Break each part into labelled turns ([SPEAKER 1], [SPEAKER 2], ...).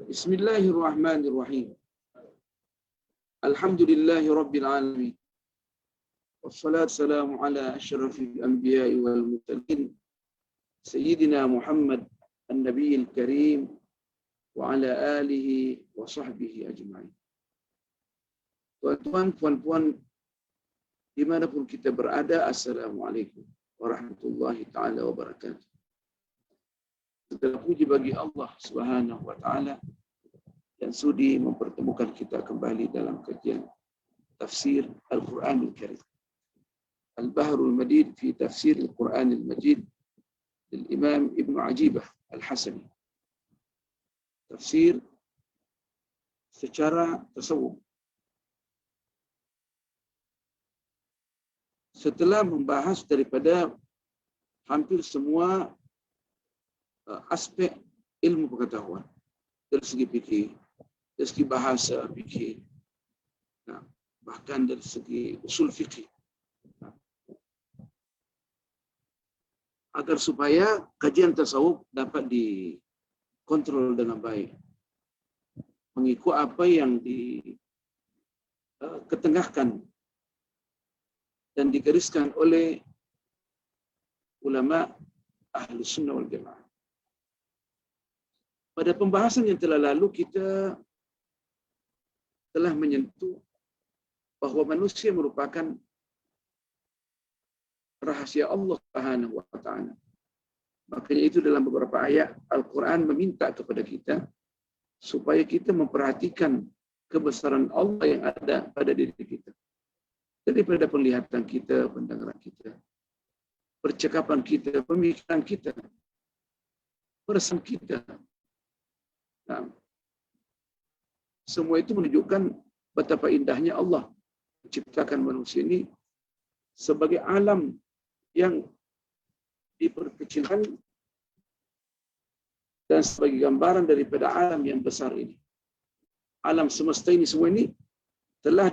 [SPEAKER 1] Bismillahirrahmanirrahim. Alhamdulillahi rabbil alamin. Wassalatu wassalamu ala asyrafil anbiya'i wal mursalin sayyidina Muhammad an-nabiyil karim wa ala alihi wa sahbihi ajma'in. Tuan-tuan, puan-puan, dimanapun kita berada, Assalamualaikum warahmatullahi ta'ala wabarakatuh. Segala puji bagi Allah Subhanahu wa ta'ala yang sudi mempertemukan kita kembali dalam kajian tafsir Al-Quranul Karim. Al-Bahrul Madid fi tafsir Al-Quranul Majid dari Imam Ibn Ajibah Al-Hasani. Tafsir secara tasawuf. Setelah membahas daripada hampir semua aspek ilmu pengetahuan, dari segi fikih, dari segi bahasa fikih, bahkan dari segi usul fikih, agar supaya kajian tasawuf dapat dikontrol dengan baik, mengikut apa yang diketengahkan dan digariskan oleh ulama Ahlus Sunnah wal Jamaah. Pada pembahasan yang telah lalu, kita telah menyentuh bahawa manusia merupakan rahasia Allah Subhanahu wa ta'ala. Makanya itu dalam beberapa ayat Al-Quran meminta kepada kita supaya kita memperhatikan kebesaran Allah yang ada pada diri kita. Daripada penglihatan kita, pendengaran kita, percakapan kita, pemikiran kita, perasaan kita. Nah, semua itu menunjukkan betapa indahnya Allah menciptakan manusia ini sebagai alam yang diperkecilkan dan sebagai gambaran daripada alam yang besar ini. Alam semesta ini semua ini telah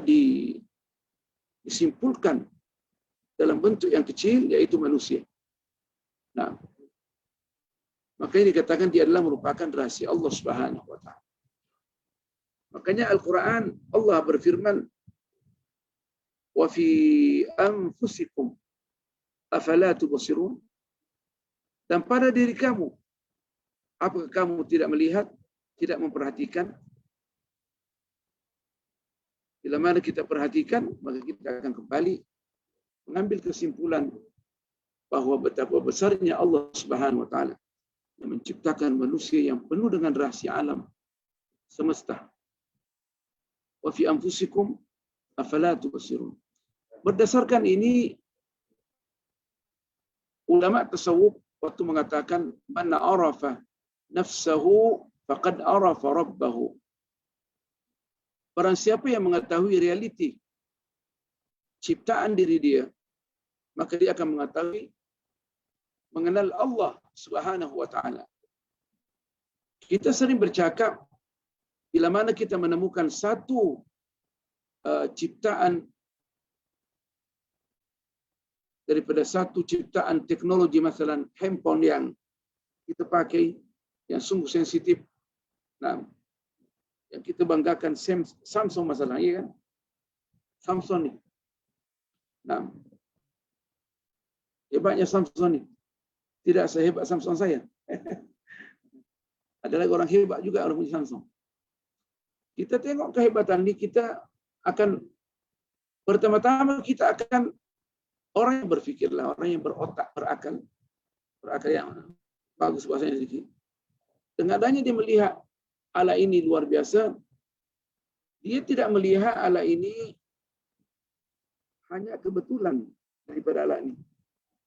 [SPEAKER 1] disimpulkan dalam bentuk yang kecil, yaitu manusia. Nah, makanya dikatakan dia adalah merupakan rahasia Allah Subhanahu wa ta'ala. Makanya Al-Quran Allah berfirman, wa fi anfusikum afala tubsirun, dan pada diri kamu, apakah kamu tidak melihat, tidak memperhatikan? Bila mana kita perhatikan, maka kita akan kembali mengambil kesimpulan bahawa betapa besarnya Allah Subhanahu wa ta'ala yang menciptakan manusia yang penuh dengan rahasia alam semesta. Wa fi anfusikum afala tubsirun. Berdasarkan ini, ulama tasawuf waktu mengatakan man arafa nafsahu faqad arafa rabbahu. Barang siapa yang mengetahui realiti ciptaan diri dia, maka dia akan mengetahui, mengenal Allah Subhanahu wa ta'ala. Kita sering bercakap, bila mana kita menemukan satu ciptaan daripada satu ciptaan teknologi, masalah handphone yang kita pakai, yang sungguh sensitif, nah, yang kita banggakan Samsung masalah, ya kan? Samsung ni. Nah, hebatnya Samsung ni. Tidak sehebat Samsung saya. Ada lagi orang hebat juga orang punya Samsung. Kita tengok kehebatan ni, kita akan pertama-tama kita akan orang yang berfikirlah, orang yang berotak, berakal yang bagus bahasanya sedikit. Dengan adanya dia melihat alat ini luar biasa, dia tidak melihat alat ini hanya kebetulan daripada alat ini.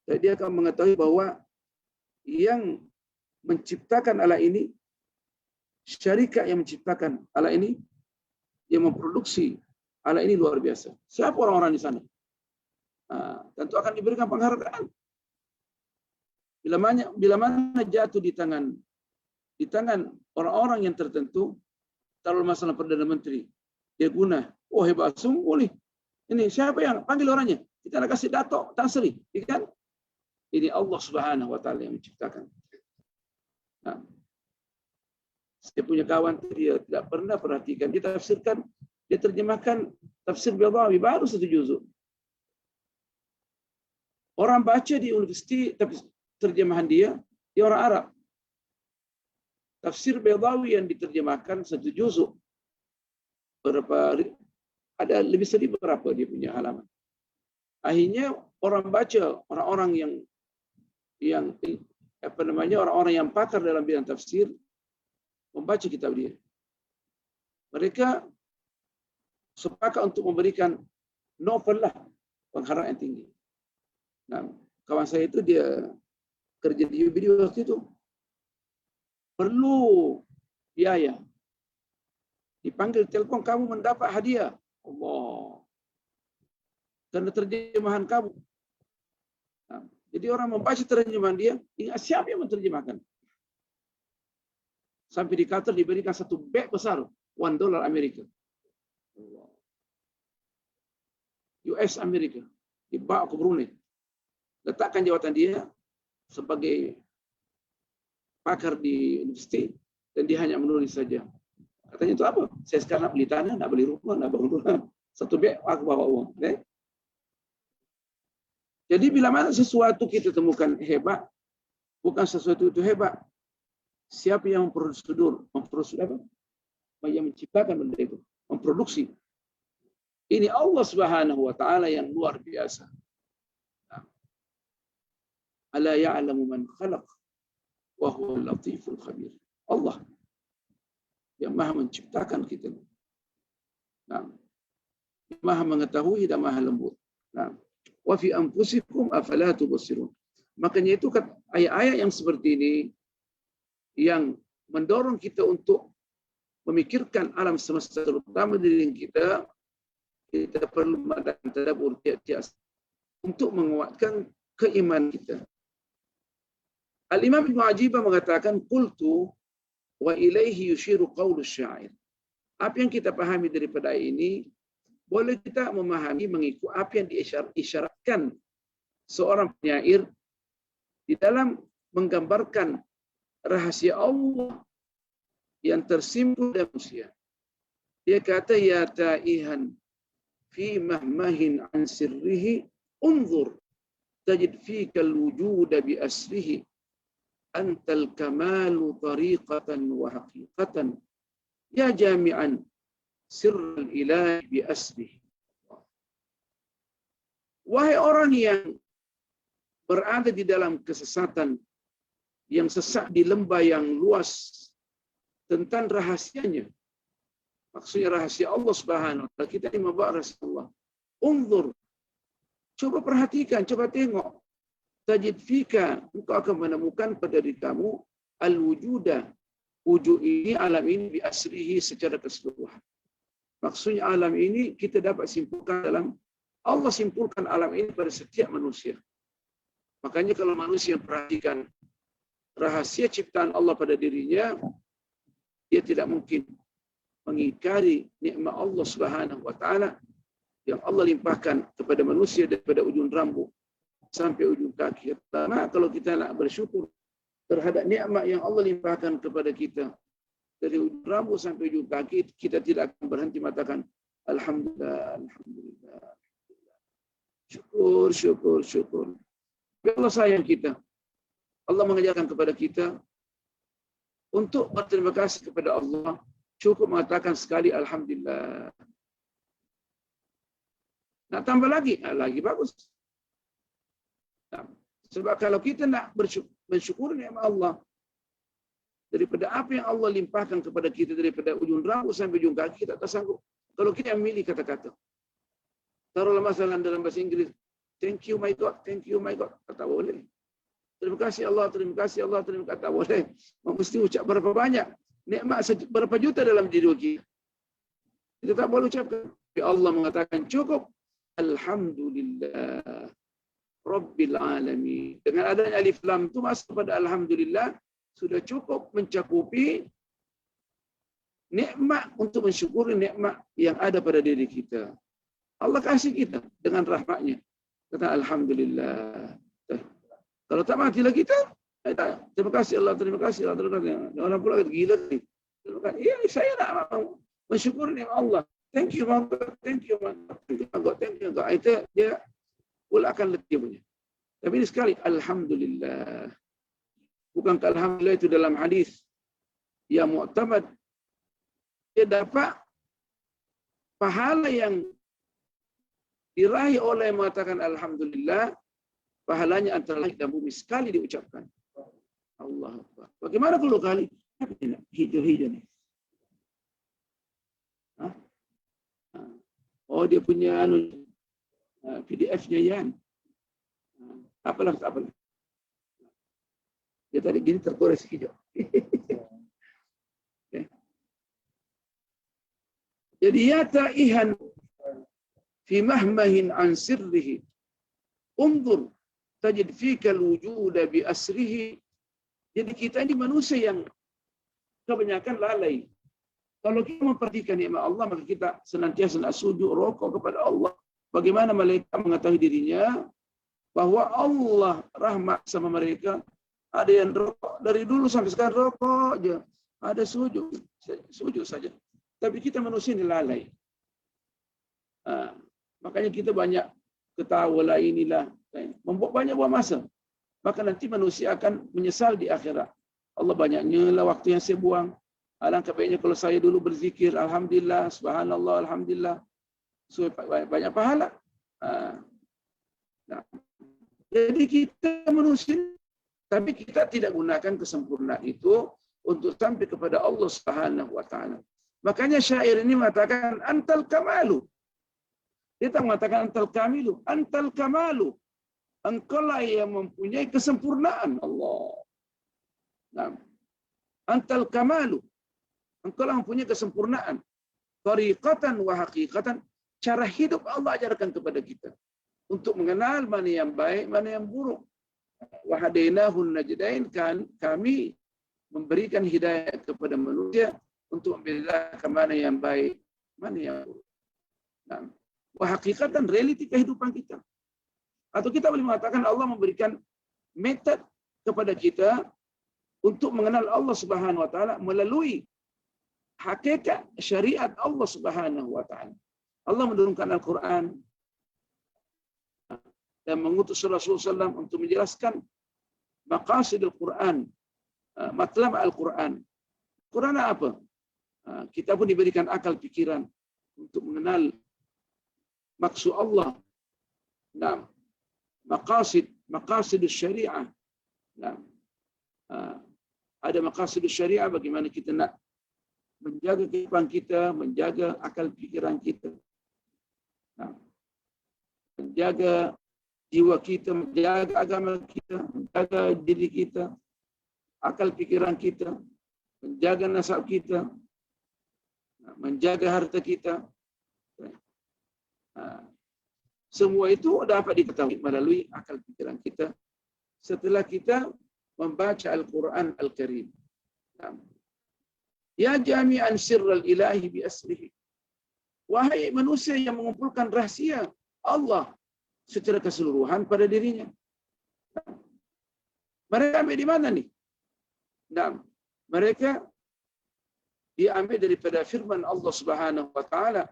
[SPEAKER 1] Jadi dia akan mengetahui bahawa yang menciptakan alat ini, syarikat yang menciptakan alat ini, yang memproduksi alat ini luar biasa. Siapa orang-orang di sana? Tentu akan diberikan penghargaan. Bila mana jatuh di tangan orang-orang yang tertentu, taruh masalah Perdana Menteri, dia guna, oh hebat sungguh ni. Ini siapa yang panggil orangnya? Kita nak kasih Dato' Tan Sri, kan? Ini Allah Subhanahu wa ta'ala yang menciptakan. Nah, Saya punya kawan dia tidak pernah perhatikan. Dia tafsirkan, dia terjemahkan tafsir Baydawi baru 1 juzuk. Orang baca di universiti tapi terjemahan dia orang Arab. Tafsir Baydawi yang diterjemahkan 1 juzuk. Ada lebih 1,000 berapa dia punya halaman. Akhirnya orang baca, orang-orang yang orang-orang yang pakar dalam bidang tafsir membaca kitab dia. Mereka sepakat untuk memberikan novel lah penghargaan yang tinggi. Nah, kawan saya itu dia kerja di video waktu itu. Perlu biaya. Dipanggil telepon, kamu mendapat hadiah. Allah. Karena terjemahan kamu. Nah, jadi orang membaca terjemahan dia, ingat siapa yang menerjemahkan. Sampai di Qatar diberikan 1 beg besar, $1 Amerika. US Amerika. Dibawa ke Brunei. Letakkan jawatan dia sebagai pakar di universiti dan dia hanya menulis saja. Katanya itu apa? Saya sekarang nak beli tanah, nak beli rumah, nak bangun rumah. 1 beg aku bawa uang. Okay? Jadi bila mana sesuatu kita temukan hebat, bukan sesuatu itu hebat. Siapa yang memproduksi apa? Yang menciptakan benda itu, memproduksi. Ini Allah Subhanahu wa taala yang luar biasa. Ala ya'lamu man khalaq wa huwal latiful khabir. Allah yang Maha menciptakan kita. Nah, Maha mengetahui dan Maha lembut. Nah, wa fi anfusikum afala tubsirun. Makanya itu ayat-ayat yang seperti ini yang mendorong kita untuk memikirkan alam semesta, terutama diri kita perlu mengadakan tadabbur tiap-tiap untuk menguatkan keimanan kita. Al-Imam Ibn Ajibah mengatakan, qultu wa ilaihi yushiru qawlu syair. Apa yang kita pahami daripada ini, boleh kita memahami mengikut apa yang diisyaratkan seorang penyair di dalam menggambarkan rahasia Allah yang tersimpul dalam manusia. Dia kata, ya ta'ihan fi mahmahin an sirrihi unzur tajid fika al-wujuda bi asrihi antal kamalu tariqatan wa haqiqatan ya jami'an sirrul ilahi bi asrihi. Wahai orang yang berada di dalam kesesatan, yang sesat di lembah yang luas tentang rahasianya. Maksudnya rahasia Allah Subhanahu wa taala. Kita ini membawa rahasia Allah. Unzur. Coba perhatikan, coba tengok. Tajid fika, engkau akan menemukan pada diri kamu al-wujuda. Wujud ini, alam ini bi asrihi secara keseluruhan. Maksudnya alam ini kita dapat simpulkan dalam Allah simpulkan alam ini pada setiap manusia. Makanya kalau manusia perhatikan rahasia ciptaan Allah pada dirinya, dia tidak mungkin mengingkari nikmat Allah Subhanahu wa taala yang Allah limpahkan kepada manusia daripada ujung rambut sampai ujung kaki. Pertama, kalau kita nak bersyukur terhadap nikmat yang Allah limpahkan kepada kita dari ujung rambut sampai ujung kaki, kita tidak akan berhenti mengatakan alhamdulillah, alhamdulillah. Syukur, syukur, syukur. Allah sayang kita. Allah mengajarkan kepada kita untuk berterima kasih kepada Allah, cukup mengatakan sekali alhamdulillah. Nak tambah lagi, lagi bagus. Sebab kalau kita nak bersyukur nikmat Allah daripada apa yang Allah limpahkan kepada kita daripada ujung rambut sampai ujung kaki, kita tak sanggup. Kalau kita memilih kata-kata, taruhlah masalah dalam bahasa Inggris, thank you my God, thank you my God, tak boleh. Terima kasih Allah, terima kasih Allah, terima kasih. Tak boleh. Mesti ucap berapa banyak. Nikmat berapa juta dalam diri kita. Kita tak boleh ucapkan. Allah mengatakan cukup. Alhamdulillah. Rabbil alamin. Dengan adanya alif lam itu masuk pada alhamdulillah. Sudah cukup mencakupi nikmat untuk mensyukuri nikmat yang ada pada diri kita. Allah kasih kita dengan rahmatnya. Kata alhamdulillah. Kalau tak matilah kita, terima kasih Allah, terima kasih Allah, terima kasih. Orang pula kata, gila ni. Iya, saya nak mensyukur nikmat Allah. Thank you, Mangga. Thank you, Mangga. Thank you, Mangga. Itu dia pula akan letih punya. Tapi ini sekali, Alhamdulillah. Bukankah Alhamdulillah itu dalam hadis yang mu'tamad. Dia dapat pahala yang diraih oleh mengatakan Alhamdulillah. Pahalanya antara langit dan bumi sekali diucapkan. Allah Akbar. Bagaimana kalau kali? Hijau-hijau ni. Oh, dia punya PDF-nya Yan. Apalah. Dia tadi gini tergores hijau. Okay. Jadi ya ta'ihan fi mahmahin an sirrihi unzur tajid fika al-wujuda bi asrihi. Jadi kita ini manusia yang kebanyakan lalai. Kalau kita memperhatikan nikmat Allah, maka kita senantiasa nak sujud rokok kepada Allah. Bagaimana malaikat mengetahui dirinya bahwa Allah rahmat sama mereka. Ada yang rokok dari dulu sampai sekarang rokok aja. Ada sujud saja. Tapi kita manusia ini lalai. Makanya kita banyak ketawa lah inilah. Membuat banyak buang masa. Maka nanti manusia akan menyesal di akhirat. Allah banyaknya lah waktu yang saya buang. Alangkah baiknya kalau saya dulu berzikir. Alhamdulillah, subhanallah, alhamdulillah. So, banyak pahala. Nah. Jadi kita manusia, tapi kita tidak gunakan kesempurnaan itu untuk sampai kepada Allah Subhanahu wa taala. Makanya syair ini mengatakan antal kamalu. Dia tak mengatakan antal kamilu, antal kamalu. Engkaulah yang mempunyai kesempurnaan Allah. Nah. Antal kamalu. Engkaulah yang mempunyai kesempurnaan. Tariqatan wa haqiqatan. Cara hidup Allah ajarkan kepada kita. Untuk mengenal mana yang baik, mana yang buruk. Wa hadainahun najdain, kan kami memberikan hidayah kepada manusia untuk membedakan mana yang baik, mana yang buruk. Nah, wa haqiqatan realiti kehidupan kita. Atau kita boleh mengatakan Allah memberikan metode kepada kita untuk mengenal Allah Subhanahu wa taala melalui hakikat syariat Allah Subhanahu wa taala. Allah menurunkan Al-Quran dan mengutus Rasulullah SAW untuk menjelaskan maqasid Al-Quran, matlab Al-Quran. Quran apa? Kita pun diberikan akal pikiran untuk mengenal maksud Allah. Nah, maqasid syariah. Nah, ada maqasid syariah bagaimana kita nak menjaga kehidupan kita, menjaga akal pikiran kita. Nah, menjaga jiwa kita, menjaga agama kita, menjaga diri kita, akal pikiran kita, menjaga nasab kita, menjaga harta kita. Semua itu dapat diketahui melalui akal pikiran kita setelah kita membaca Al-Quran Al-Karim. Ya jami'an sirral ilahi bi asrihi. Wahai manusia yang mengumpulkan rahasia Allah secara keseluruhan pada dirinya. Mereka ambil di mana nih? Nah, mereka diambil daripada firman Allah Subhanahu wa taala,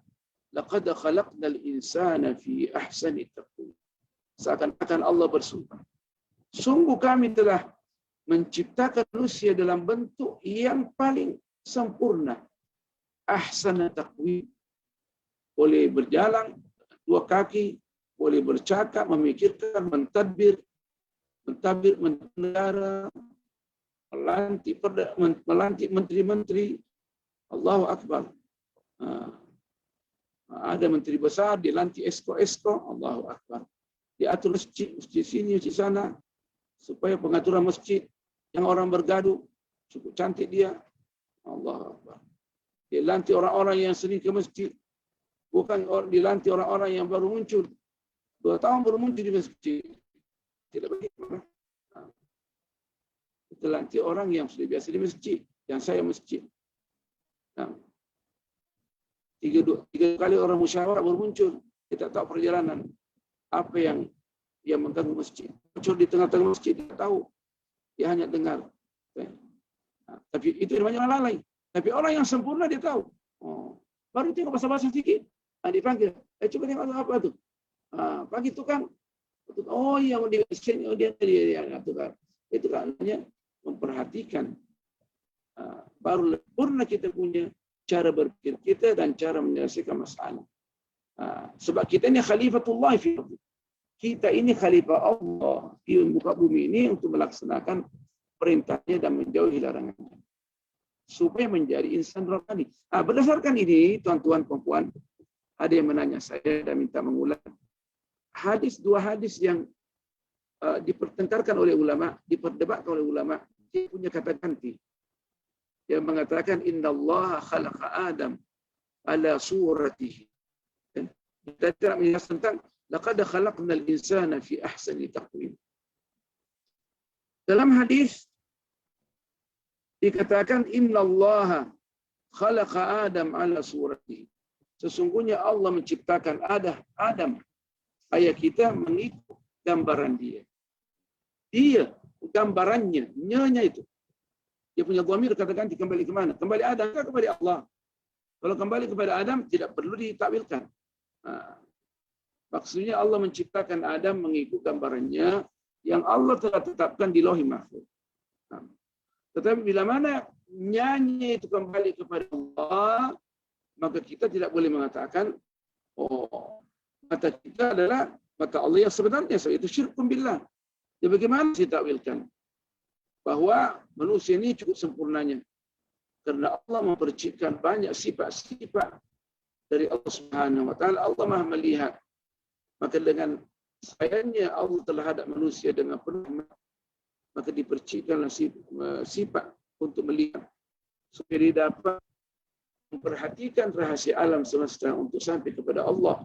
[SPEAKER 1] laqad khalaqnal insana fi ahsani taqwim. Seakan-akan Allah bersumpah, sungguh kami telah menciptakan manusia dalam bentuk yang paling sempurna. Ahsana taqwim. Boleh berjalan dua kaki, boleh bercakap, memikirkan, mentadbir, menegara, melantik menteri-menteri. Allahu Akbar. Ada menteri besar, dilantik esko-esko. Allahu Akbar. Diatur masjid sini, masjid sana, supaya pengaturan masjid yang orang bergaduh cukup cantik dia. Allahu Akbar. Dilantik orang-orang yang sering ke masjid. Bukan dilantik orang-orang yang baru muncul. 2 tahun baru muncul di masjid. Tidak baik. Dilantik orang yang sudah biasa di masjid. Yang saya masjid. Nah, 3 kali orang musyawarah baru muncul. Kita tahu perjalanan. Apa yang mengganggu masjid. Muncul di tengah-tengah masjid. Dia tahu. Dia hanya dengar. Nah, tapi itu namanya lalai. Tapi orang yang sempurna dia tahu. Oh, baru tengok basah-basah sedikit, dipanggil. Coba tengok apa tu. Pagi tukang. Oh, yang di sini, dia tukang. Itu kan namanya memperhatikan. Baru sempurna kita punya cara berpikir kita dan cara menyelesaikan masalah. Sebab kita ini khalifatullah fi ardi. Kita ini khalifah Allah di muka bumi ini untuk melaksanakan perintahnya dan menjauhi larangannya. Supaya menjadi insan rohani. Berdasarkan ini, tuan-tuan perempuan, ada yang menanya saya dan minta mengulang. Dua hadis yang dipertengkarkan oleh ulama, diperdebatkan oleh ulama, dia punya kata ganti. Yang mengatakan, Inna Allah khalaqa Adam ala suratihi. Kita tidak menjelaskan tentang laqad khalaqnal insana fi ahsani taqwim. Dalam hadis dikatakan innallaha khalaqa Adam ala suratihi. Sesungguhnya Allah menciptakan Adam, ayah kita, mengikut gambaran dia. Dia gambarannya, nyanya itu. Dia punya dhamir katakan kembali ke mana? Kembali Adam ke kepada Allah. Kalau kembali kepada Adam tidak perlu ditakwilkan. Maksudnya Allah menciptakan Adam mengikut gambarannya yang Allah telah tetapkan di Lauhul Mahfuz. Tetapi bila mana nyanyi itu kembali kepada Allah, maka kita tidak boleh mengatakan, mata kita adalah mata Allah yang sebenarnya, itu syirkun billah. Jadi bagaimana ditakwilkan? Bahwa manusia ini cukup sempurnanya. Karena Allah memperciptakan banyak sifat-sifat dari Allah Subhanahu wa taala. Allah Maha melihat. Maka dengan sayangnya Allah telah hadap manusia dengan penuh, maka diperciptakanlah sifat untuk melihat supaya dia dapat memperhatikan rahasia alam semesta untuk sampai kepada Allah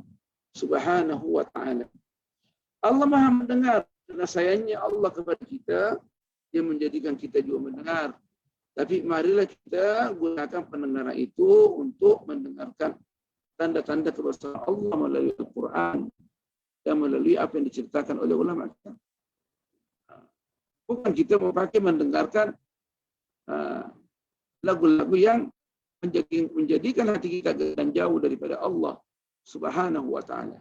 [SPEAKER 1] Subhanahu wa taala. Allah Maha mendengar, karena sayangnya Allah kepada kita yang menjadikan kita juga mendengar. Tapi marilah kita gunakan pendengaran itu untuk mendengarkan tanda-tanda kebesaran Allah melalui Al-Quran dan melalui apa yang diceritakan oleh ulama kita. Bukan kita memakai mendengarkan lagu-lagu yang menjadikan hati kita dan jauh daripada Allah Subhanahu wa taala.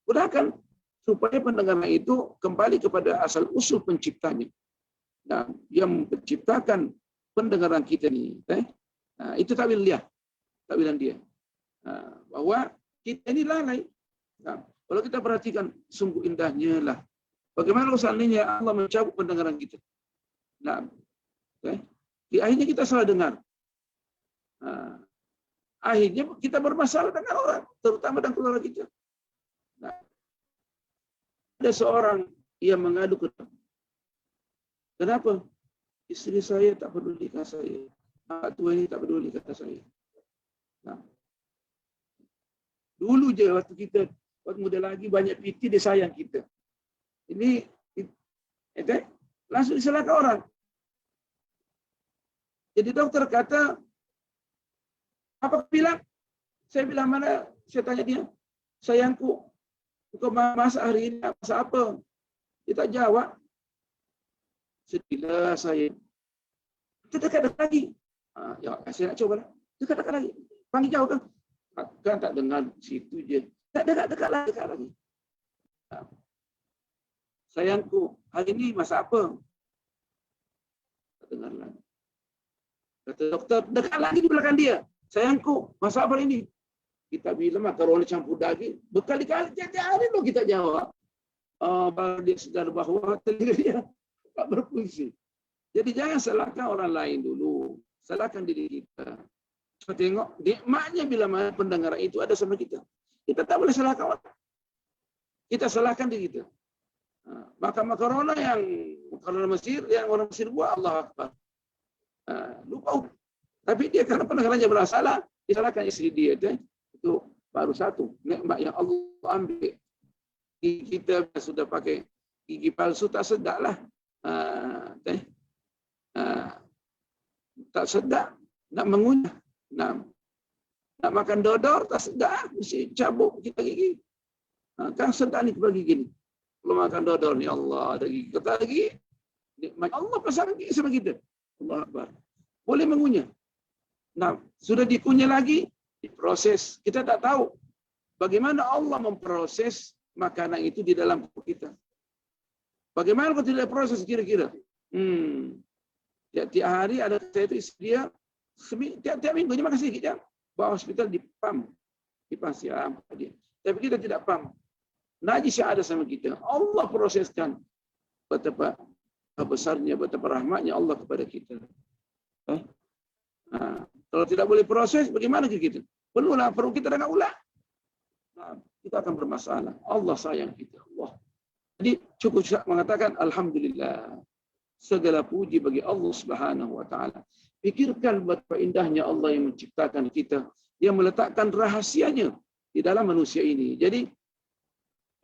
[SPEAKER 1] Gunakan supaya pendengaran itu kembali kepada asal usul penciptanya. Dan yang menciptakan pendengaran kita ini, itu takwilan dia. Bahwa kita ini lalai. Kalau kita perhatikan, sungguh indahnya lah. Bagaimana kalau seandainya Allah mencabut pendengaran kita? Di akhirnya kita salah dengar. Akhirnya kita bermasalah dengan orang, terutama dengan keluarga kita. Ada seorang yang mengadu ke kenapa? Istri saya tak peduli kata saya. Anak tua ini tak peduli kata saya. Dulu je waktu muda lagi banyak piti dia sayang kita. Ini langsung disalahkan orang. Jadi dokter kata, apa bilang? Saya bilang mana? Saya tanya dia, sayangku, kau masak hari ini masak apa? Dia tak jawab. Sedihlah saya. Kita dekat-dekat lagi. Ya, saya nak coba lah. Dekat-dekat lagi. Panggil jauh kan? Kan tak dengar situ je. Tak dekat-dekat lagi. Sayangku, hari ini masak apa? Tak dengar lagi. Kata doktor, dekat lagi di belakang dia. Sayangku, masak apa ini? Kita bilang makaroni campur daging. Berkali-kali tiap hari lo kita jawab. Baru dia sedar bahawa telinga dia tak berfungsi. Jadi jangan salahkan orang lain dulu. Salahkan diri kita. Coba tengok nikmatnya bila mana pendengaran itu ada sama kita. Kita tak boleh salahkan orang. Kita salahkan diri kita. Makan makarona yang makanan Mesir, yang orang Mesir buat, Allah Akbar. Lupa. Tapi dia karena pendengarannya bersalah, disalahkan istri dia. Itu baru satu nikmat yang Allah ambil. Kita sudah pakai gigi palsu tak sedap lah. Tak sedap. Nak mengunyah. Nak makan dodor tak sedap. Mesti cabuk kita gigi. Kan sedap ni bagi gini. Kalau makan dodor ni Allah ada gigi. Kata lagi. Nikmat Allah pasang gigi sama kita. Allah Akbar. Boleh mengunyah. Nah, sudah dikunyah lagi, diproses. Kita tak tahu bagaimana Allah memproses makanan itu di dalam perut kita. Bagaimana kalau tidak proses kira-kira? Tiap hari ada saya itu istri dia, tiap minggu dia makan sedikit ya. Bawa hospital dipam siap dia. Tapi kita tidak pam. Najis yang ada sama kita, Allah proseskan. Betapa besarnya, betapa rahmatnya Allah kepada kita. Nah, kalau tidak boleh proses, bagaimana kita? Perlulah, perlu kita dengan ulah. Nah, kita akan bermasalah. Allah sayang kita. Allah. Jadi cukup mengatakan Alhamdulillah. Segala puji bagi Allah Subhanahu wa taala. Pikirkan betapa indahnya Allah yang menciptakan kita, yang meletakkan rahasianya di dalam manusia ini. Jadi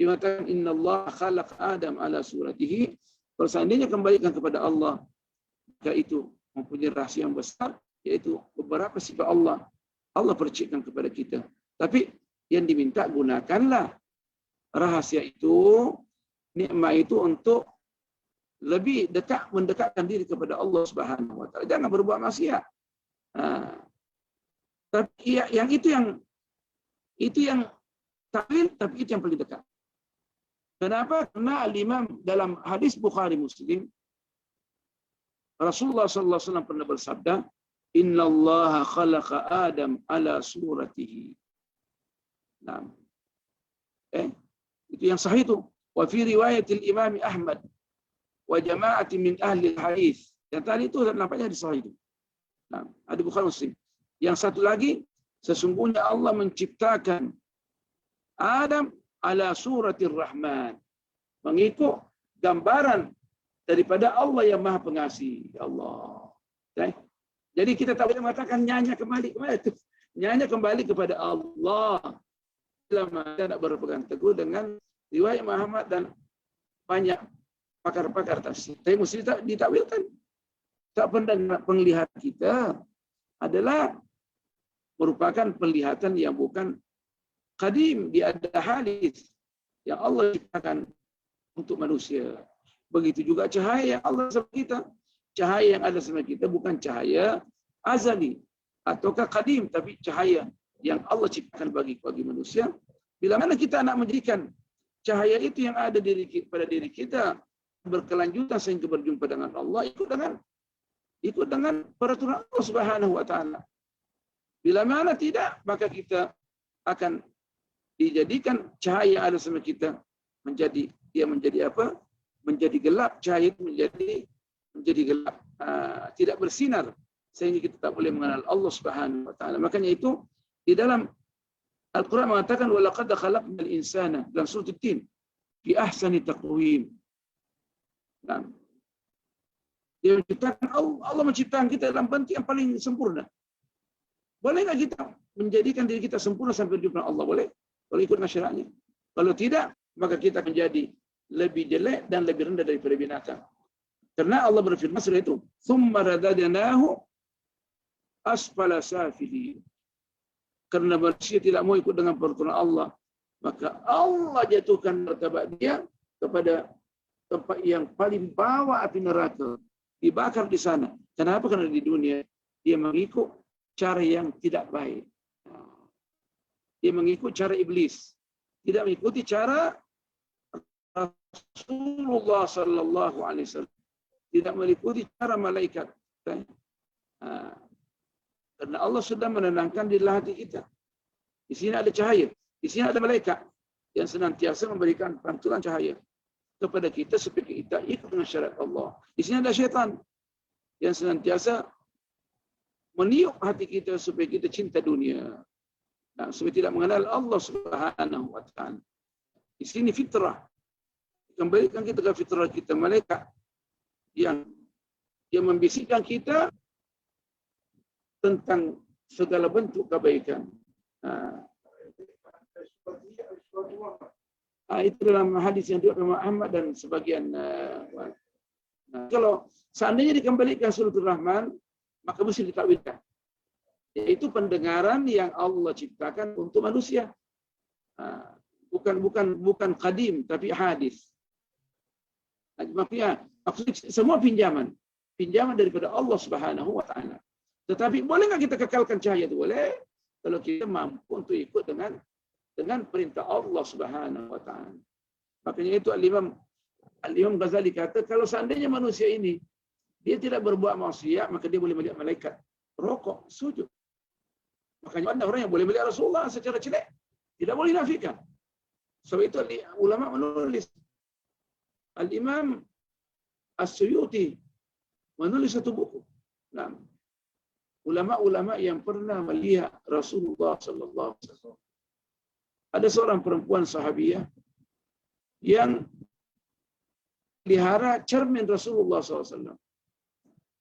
[SPEAKER 1] dikatakan innallaha khalaq Adam ala suratihi. Kalau seandainya kembalikan kepada Allah, maka itu mempunyai rahasia yang besar, yaitu beberapa sifat Allah. Allah percikkan kepada kita. Tapi yang diminta gunakanlah rahasia itu, nikmat itu untuk lebih dekat, mendekatkan diri kepada Allah Subhanahu wa taala. Jangan berbuat maksiat. Tapi yang itu yang takwil, tapi itu yang paling dekat. Kenapa? Karena al-Imam dalam hadis Bukhari Muslim, Rasulullah sallallahu alaihi wasallam pernah bersabda, "Innallaha khalaqa Adam ala suratihi." Nah. Itu yang sahih itu. Wa fi riwayatil Imam Ahmad wa jama'ati min ahli al-hadis. Yang tadi itu nampaknya di sahih itu. Nah, ada Bukhari Muslim. Yang satu lagi, sesungguhnya Allah menciptakan Adam ala suratir Rahman. Mengikut gambaran daripada Allah yang Maha Pengasih. Ya Allah. Jadi kita tak boleh mengatakan nyanya kembali. Nyanya kembali kepada Allah. Kita nak berpegang teguh dengan riwayat Muhammad dan banyak pakar-pakar tafsir. Tapi mesti ditakwilkan. Tak penglihatan kita adalah merupakan penglihatan yang bukan qadim. Dia ada hadis yang Allah ciptakan untuk manusia. Begitu juga cahaya yang Allah sama kita. Cahaya yang ada sama kita bukan cahaya azali ataukah qadim, tapi cahaya yang Allah ciptakan bagi manusia. Bila mana kita nak menjadikan cahaya itu yang ada pada diri kita berkelanjutan sehingga berjumpa dengan Allah, ikut dengan peraturan Allah Subhanahu wa taala. Bila mana tidak, maka kita akan dijadikan cahaya yang ada sama kita menjadi apa? Menjadi gelap. Cahaya itu menjadi gelap, tidak bersinar sehingga kita tak boleh mengenal Allah Subhanahu wa taala. Makanya itu di dalam Al-Quran mengatakan walaqad khalaqnal insana dalam surah At-Tin fi ahsani taqwim. Nah, dia menciptakan, Allah menciptakan kita dalam bentuk yang paling sempurna. Boleh tak kita menjadikan diri kita sempurna sampai berjumpa Allah? Boleh? Kalau ikut syaratnya. Kalau tidak, maka kita akan jadi lebih jelek dan lebih rendah daripada binatang. Karena Allah berfirman surah itu, "Tsumma radadnahu asfala safilin." Karena manusia tidak mau ikut dengan peraturan Allah, maka Allah jatuhkan martabat dia kepada tempat yang paling bawah api neraka, dibakar di sana. Kenapa? Karena di dunia dia mengikut cara yang tidak baik. Dia mengikut cara iblis, tidak mengikuti cara Rasulullah sallallahu alaihi wasallam, tidak mengikuti cara malaikat. Karena Allah sudah menenangkan di dalam hati kita. Di sini ada cahaya, di sini ada malaikat yang senantiasa memberikan pantulan cahaya kepada kita supaya kita ikut dengan syariat Allah. Di sini ada syaitan yang senantiasa meniup hati kita supaya kita cinta dunia, supaya tidak mengenal Allah Subhanahu wa taala. Di sini fitrah, kembalikan kita ke fitrah kita, malaikat yang membisikkan kita tentang segala bentuk kebaikan. Itu dalam hadis yang diriwayatkan Muhammad dan sebagian. Kalau seandainya dikembalikan suratul Rahman, maka mesti ditakwilkan. Yaitu pendengaran yang Allah ciptakan untuk manusia. Bukan qadim, tapi hadis. Maksudnya semua pinjaman daripada Allah Subhanahu wa taala. Tetapi boleh nggak kita kekalkan cahaya itu? Boleh. Kalau kita mampu untuk ikut dengan perintah Allah Subhanahu wa taala. Makanya itu Al-Imam Ghazali kata, kalau seandainya manusia ini dia tidak berbuat maksiat, maka dia boleh melihat malaikat rokok, sujud. Makanya ada orang yang boleh melihat Rasulullah secara jelek. Tidak boleh nafikan. Sebab itu ulama menulis. Al-Imam As-Suyuti menulis satu buku. Nah, ulama-ulama yang pernah melihat Rasulullah sallallahu alaihi wasallam. Ada seorang perempuan sahabiah yang pelihara cermin Rasulullah SAW.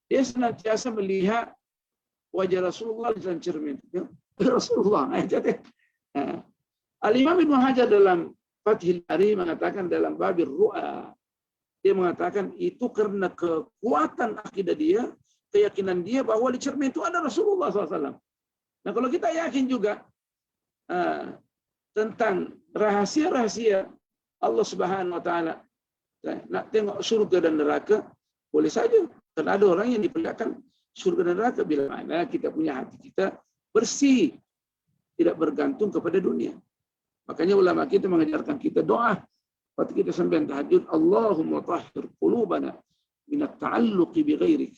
[SPEAKER 1] Dia senantiasa melihat wajah Rasulullah dalam cermin. Rasulullah. Al-Imam Ibnu Hajar dalam Fathul Bari mengatakan dalam babir ru'a, dia mengatakan itu karena kekuatan akidah dia, keyakinan dia bahwa di cermin itu ada Rasulullah SAW. Nah, kalau kita yakin juga tentang rahasia-rahasia Allah Subhanahu wa taala, nak tengok surga dan neraka, boleh saja. Karena ada orang yang diperlihatkan surga dan neraka bila mana kita punya hati kita bersih, tidak bergantung kepada dunia. Makanya ulama kita mengajarkan kita doa waktu kita sembahyang tahajud, Allahumma tahhir qulubana min at-ta'alluq bi ghairik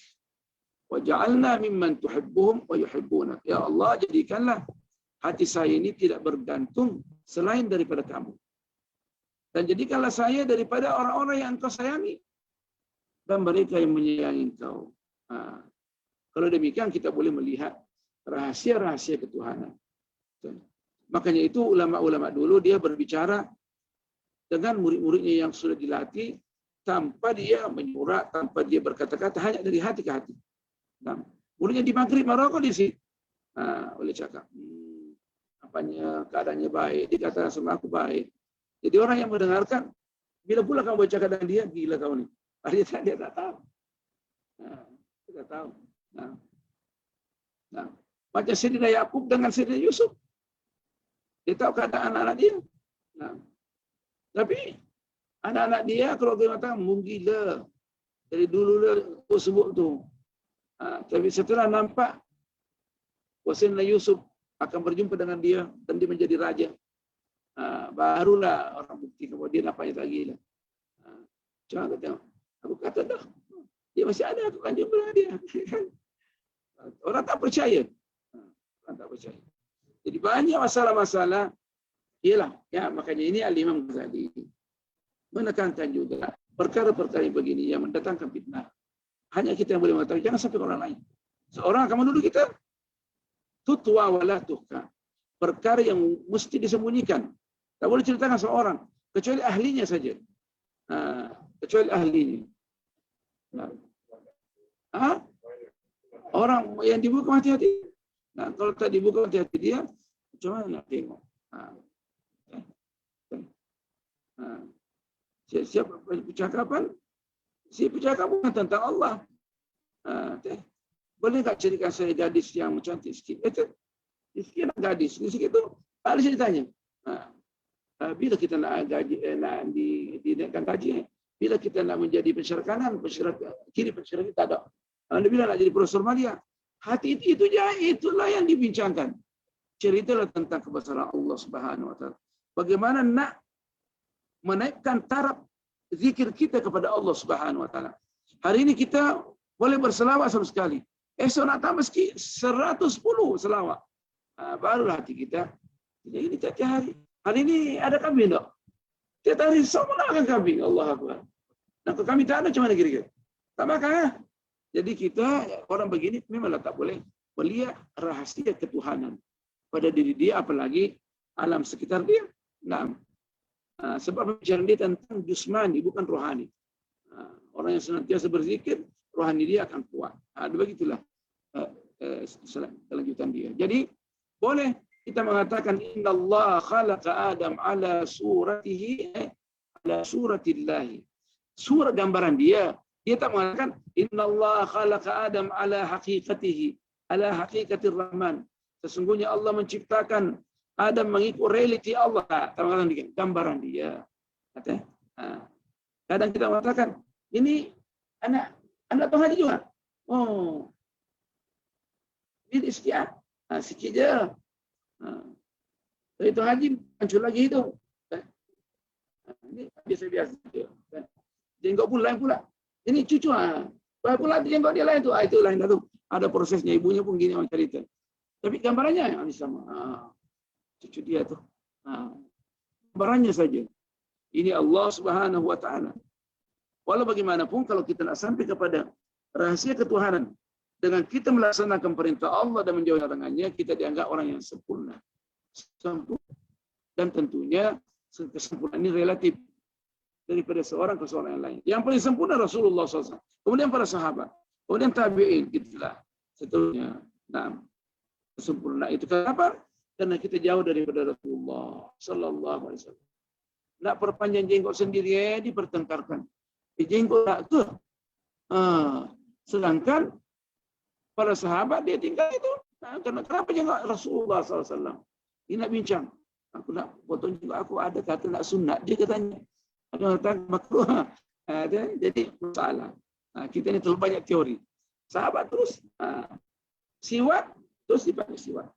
[SPEAKER 1] waj'alna mimman tuhibbuhum wa yuhibbunak. Ya Allah, jadikanlah hati saya ini tidak bergantung selain daripada kamu. Dan jadikanlah saya daripada orang-orang yang engkau sayangi dan mereka yang menyayangi engkau. Kalau demikian kita boleh melihat rahasia-rahasia ketuhanan. Makanya itu ulama-ulama dulu dia berbicara dengan murid-muridnya yang sudah dilatih tanpa dia menyurat, tanpa dia berkata-kata, hanya dari hati ke hati. Nah, muridnya di Maghrib Maroko di sini, boleh cakap, apanya keadaannya baik, dikatakan sama aku baik. Jadi orang yang mendengarkan, bila pula kamu baca keadaan dia, gila kamu nih. Dia tak tahu. Dia tak tahu. Nah, macam Sayyidina Yakub dengan Sayyidina Yusuf. Dia tahu keadaan anak-anak dia. Nah, tapi anak-anak dia kalau dia kata menggila dari dulu dia sebut tu. Tapi setelah nampak Sayyidina Yusuf akan berjumpa dengan dia dan dia menjadi raja, barulah orang bukti bahwa dia nampaknya tak gila. Cuma aku tengok, aku kata dah, dia masih ada, aku akan jumpa dengan dia. Orang tak percaya. Orang tak percaya. Jadi banyak masalah-masalah. Ialah, ya, makanya ini Al-Imam Ghazali menekankan juga perkara-perkara yang begini yang mendatangkan fitnah. Hanya kita yang boleh mengatakan, jangan sampai orang lain. Seorang akan menuduh kita, tutwa wala tuhka. Perkara yang mesti disembunyikan. Tak boleh ceritakan seorang, kecuali ahlinya saja. Kecuali ahlinya. Orang yang dibuka hati-hati. Nah, kalau tak dibuka hati-hati dia, macam mana nak tengok? Siap percakapan? Si percakapan tentang Allah. Boleh tak ceritakan saya gadis yang cantik sikit? Sikit nak gadis. Sikit tu, tak ada ceritanya. Bila kita nak dinaikkan gaji, bila kita nak menjadi pensyarah kanan, pensyarah kiri, pensyarah kita tak ada. Bila nak jadi profesor Malia, hati itu je, itulah yang dibincangkan. Ceritalah tentang kebesaran Allah Subhanahu wa taala. Bagaimana nak menaikkan taraf zikir kita kepada Allah Subhanahu wa taala. Hari ini kita boleh berselawat sama sekali. Esok nak tambah sikit 110 selawat. Barulah hati kita. Jadi ini tiap hari. Hari ini ada kambing tak? Tiap hari semua makan kambing. Allah Akbar. Nah, kalau kambing tak ada, macam mana kira-kira? Tak makan. Jadi kita, orang begini, memanglah tak boleh melihat rahasia ketuhanan pada diri dia, apalagi alam sekitar dia. Nah, sebab pembicaraan dia tentang jusmani, bukan rohani. Orang yang senantiasa berzikir, rohani dia akan kuat. Begitulah kelanjutan dia. Jadi, boleh kita mengatakan innallaha khalaqa Adam ala suratihi ala suratillahi. Surah gambaran dia. Dia tak mengatakan innallaha khalaqa Adam ala haqiqatihi ala haqiqatir rahman. Sesungguhnya Allah menciptakan Adam mengikut realiti Allah. Tak mengatakan gambaran dia. Kadang kita mengatakan ini anak Tuhan juga. Oh. Ini sikit, sikit je. Itu haji, hancur lagi hidup. Ini biasa-biasa. Jenggot pun lain pula. Ini cucu. Baik pula jenggot dia lain tu. Itu lain dah tu. Ada prosesnya. Ibunya pun gini orang cerita. Tapi gambarannya yang sama. Cucu dia tu. Gambarannya saja. Ini Allah Subhanahu Wa Taala. Walau bagaimanapun kalau kita nak sampai kepada rahasia ketuhanan dengan kita melaksanakan perintah Allah dan menjauhi larangannya, kita dianggap orang yang sempurna. Dan tentunya kesempurnaan ini relatif daripada seorang ke seorang yang lain. Yang paling sempurna Rasulullah SAW. Kemudian para sahabat. Kemudian tabi'in. Itulah seterusnya. Nah, sempurna itu kenapa? Karena kita jauh daripada Rasulullah SAW. Nak perpanjang jenggot sendiri dipertengkarkan. Jenggot tak ke? Sedangkan para sahabat dia tinggal itu. Kenapa jenggot Rasulullah SAW? Dia nak bincang. Aku nak potong jenggot aku. Ada kata nak sunat. Dia katanya. Ada kata makruh. Jadi masalah. Kita ni terlalu banyak teori. Sahabat terus. Siwak. Terus dipakai siwak.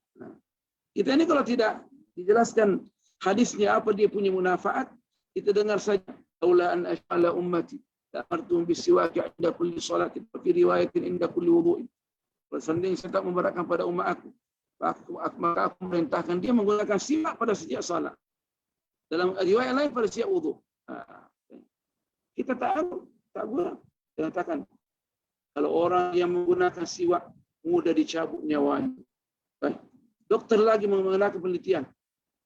[SPEAKER 1] Kita ni kalau tidak dijelaskan hadisnya apa dia punya manfaat, kita dengar saja. Aula an ash'ala ummati. Ta'artum bisiwaki inda kulli salatin. Fi riwayatin inda kulli wudu'in. Seandainya saya tak memberatkan pada umat aku. Maka aku merintahkan dia menggunakan siwak pada setiap salat. Dalam riwayat lain pada setiap wudu. Kita tak guna. Dia katakan kalau orang yang menggunakan siwak mudah dicabut nyawanya. Doktor lagi menggunakan penelitian,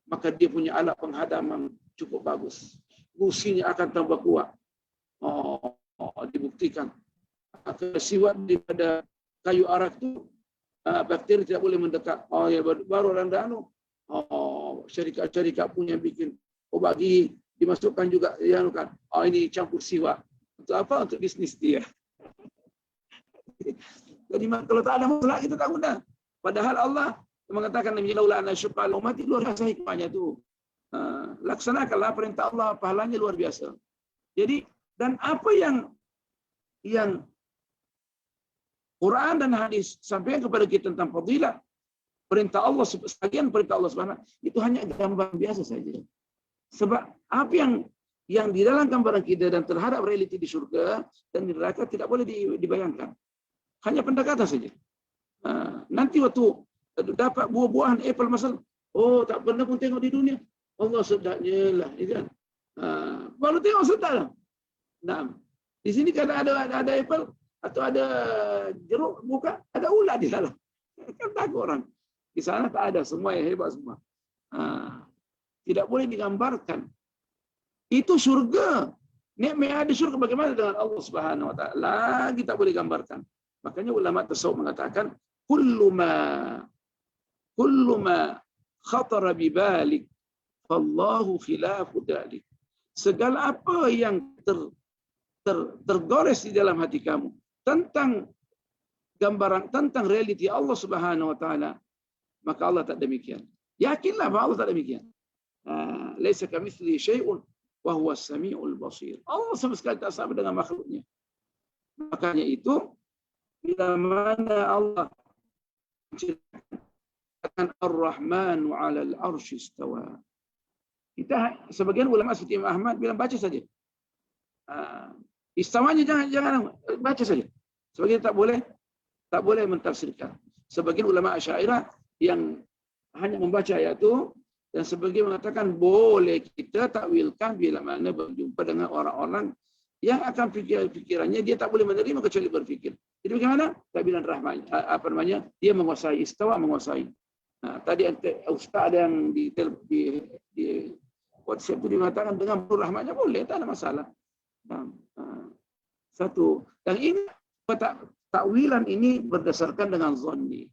[SPEAKER 1] maka dia punya alat penghadaman cukup bagus. Gusinya akan tambah kuat. Dibuktikan. Siwak daripada kayu arak itu bakteri tidak boleh mendekat. Ya baru anda syarikat-syarikat punya bikin obat gigi dimasukkan juga kan. Ini campur siwak. Untuk apa? Untuk bisnis dia. Jadi kalau tak ada masalah kita tak guna. Padahal Allah mengatakan laula anna syuqa al-ummati, luar biasa hikmahnya tu. Laksanakanlah perintah Allah, pahalanya luar biasa. Jadi dan apa yang Quran dan hadis sampaikan kepada kita tentang fadilah perintah Allah, sebagian perintah Allah Subhanahu itu hanya gambaran biasa saja. Sebab apa yang di dalam gambaran kita dan terhadap realiti di surga dan di neraka tidak boleh dibayangkan. Hanya pendekatan saja. Nanti waktu dapat buah-buahan apple masal, tak pernah pun tengok di dunia. Allah sedapnya lah, kan? Baru tengok sedap lah. Nah, di sini kalau ada apple atau ada jeruk, bukan ada ulat di dalam. Kan takut orang. Di sana tak ada, semua yang hebat semua. Tidak boleh digambarkan. Itu surga. Nikmat ada surga bagaimana dengan Allah Subhanahu Wa Taala? Lagi tak boleh gambarkan. Makanya ulama tasawuf mengatakan kullu ma khatara bi balik fallahu khilafu dalik. Segala apa yang tergores di dalam hati kamu tentang gambaran, tentang realiti Allah Subhanahu Wa Taala, maka Allah tak demikian. Yakinlah bahawa Allah tak demikian. Laisa kamitslihi syai'un wa huwa as-sami'ul basir. Allah sama sekali tak sama dengan makhluknya. Makanya itu bila mana Allah akan Ar-Rahmanu 'alal 'arsy istawa. Kita sebagian ulama seperti Imam Ahmad bilang baca saja. Istawanya jangan baca saja. Sebagian tak boleh mentafsirkan. Sebagian ulama Asy'ariyah yang hanya membaca ayat itu dan sebagian mengatakan boleh kita takwilkan bila mana berjumpa dengan orang-orang yang akan pikirannya dia tak boleh menerima kecuali berfikir. Jadi bagaimana? Takbiran rahman, dia menguasai, istawa menguasai. Tadi ustaz ada yang di WhatsApp itu dia mengatakan dengan rahmatnya boleh, tak ada masalah. Satu. Dan ini takwilan ini berdasarkan dengan zonni.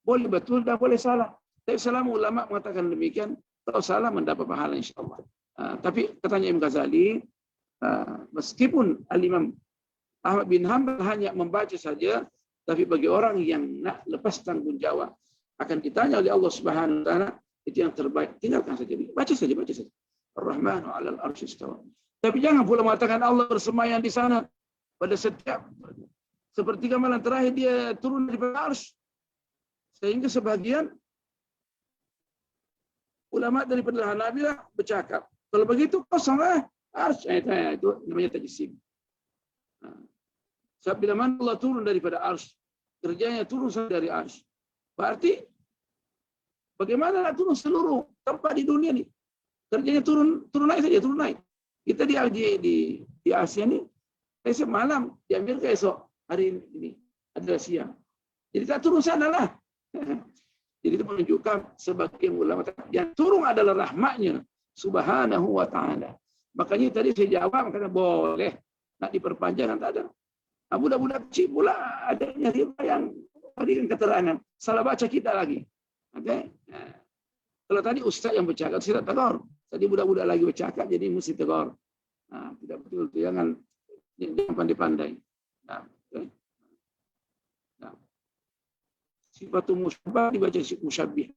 [SPEAKER 1] Boleh betul dan boleh salah. Tapi selama ulama mengatakan demikian, kalau salah mendapat pahala insyaAllah. Tapi katanya Imam Ghazali, meskipun Al-Imam Ahmad bin Hanbal hanya membaca saja, tapi bagi orang yang nak lepas tanggungjawab akan ditanya oleh Allah Subhanahu Wa Taala, itu yang terbaik. Tinggalkan saja, baca saja. Ar-Rahmanu 'alal 'arsy istawa. Tapi jangan pula mengatakan Allah bersemayam di sana pada setiap sepertiga malam terakhir dia turun dari arsy. Sehingga sebagian ulama daripada Hanabilah bercakap, kalau begitu kosonglah arsy. Itu namanya tajsim. Sebab bila mana Allah turun daripada arsy, kerjanya turun dari arsy, berarti bagaimana nak turun seluruh tempat di dunia ni? Kerjanya turun naik saja, turun naik. Kita di Asia ni, esok malam, di Amerika esok hari ini adalah siang. Jadi tak turun sana lah. Jadi itu menunjukkan sebagian ulama yang turun adalah rahmatnya subhanahu wa ta'ala. Makanya tadi saya jawab, kata boleh nak diperpanjang, tak ada. Budak-budak kecil pula adanya riba yang berikan keterangan. Salah baca kita lagi. Okay? Kalau tadi ustaz yang bercakap, saya tak tegur. Tadi budak-budak lagi bercakap, jadi mesti tegur. Tidak betul, jangan pandai-pandai. Okay? Sifatul musyabbah dibaca musyabbih.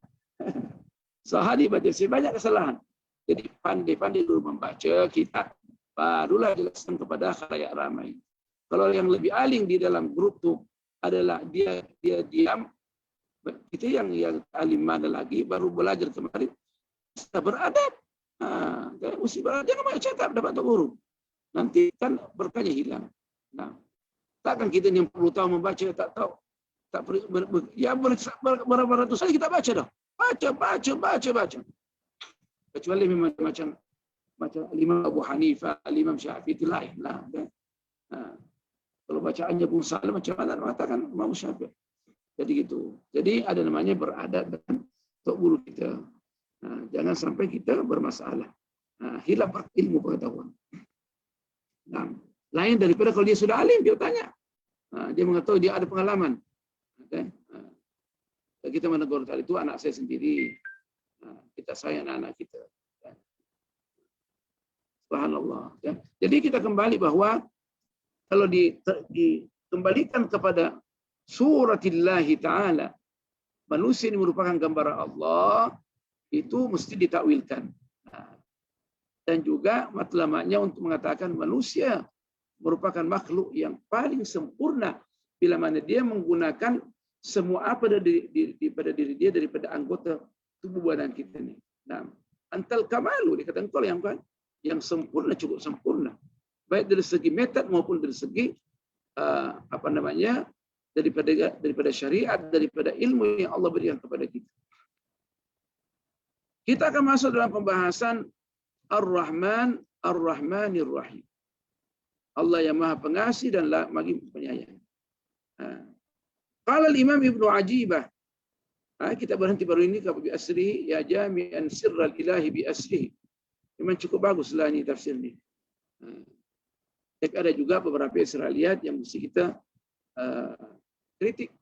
[SPEAKER 1] Sahih dibaca, banyak kesalahan. Jadi pandai-pandai dulu membaca kitab, barulah jelaskan kepada khalayak ramai. Kalau yang lebih alim di dalam grup itu adalah dia diam, itu yang alim mana lagi baru belajar kemarin, kita beradab. Mesti beradab, jangan banyak cakap dapat guru. Nanti kan berkahnya hilang. Takkan kita yang 10 tahun membaca tak tahu. Ya berapa ratus kali kita baca dah. Baca. Kecuali memang macam Imam Abu Hanifah, Imam Syafi'i itu lain lah. Kalau bacaannya pun salah, macam mana mengatakan Imam Syafi'i. Jadi gitu. Jadi ada namanya beradab dengan tok guru kita. Jangan sampai kita bermasalah. Hilaf ilmu pengetahuan. Lain daripada kalau dia sudah alim, dia tanya. Dia mengetahui, dia ada pengalaman. Okay. Kita menegur tadi itu anak saya sendiri. Kita sayang anak kita. Subhanallah. Jadi kita kembali bahwa kalau dikembalikan kepada suratillahi ta'ala, manusia ini merupakan gambaran Allah, itu mesti ditakwilkan. Dan juga matlamatnya untuk mengatakan manusia merupakan makhluk yang paling sempurna bila mana dia menggunakan semua apa pada diri dia daripada anggota tubuh badan kita ni. Antal kamalu, dia kata engkau yang sempurna, cukup sempurna. Baik dari segi metode maupun dari segi daripada syariat, daripada ilmu yang Allah berikan kepada kita. Kita akan masuk dalam pembahasan Ar-Rahman, Ar-Rahmanir Rahim. Allah yang Maha Pengasih dan lagi Penyayang. Qala al-Imam Ibnu Ajibah. Kita berhenti baru ini bi asrihi ya jami'an sirral ilahi bi asrihi. Memang cukup baguslah ini tafsir ini. Ada juga beberapa Israeliat yang mesti kita kritik.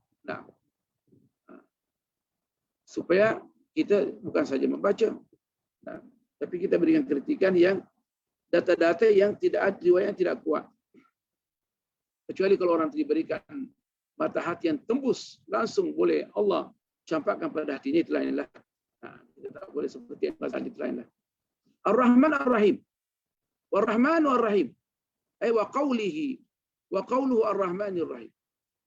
[SPEAKER 1] Supaya kita bukan saja membaca, tapi kita berikan kritikan yang data-data yang tidak ada, riwayat yang tidak kuat. Kecuali kalau orang diberikan mata hati yang tembus, langsung boleh Allah campakkan pada hatinya, itu lainlah. Kita tak boleh seperti yang pasal itu lainlah. Ar-Rahman Ar-Rahim. War-Rahman War-Rahim. Wa qawlihi wa qawluhu Ar-Rahmanir Rahim.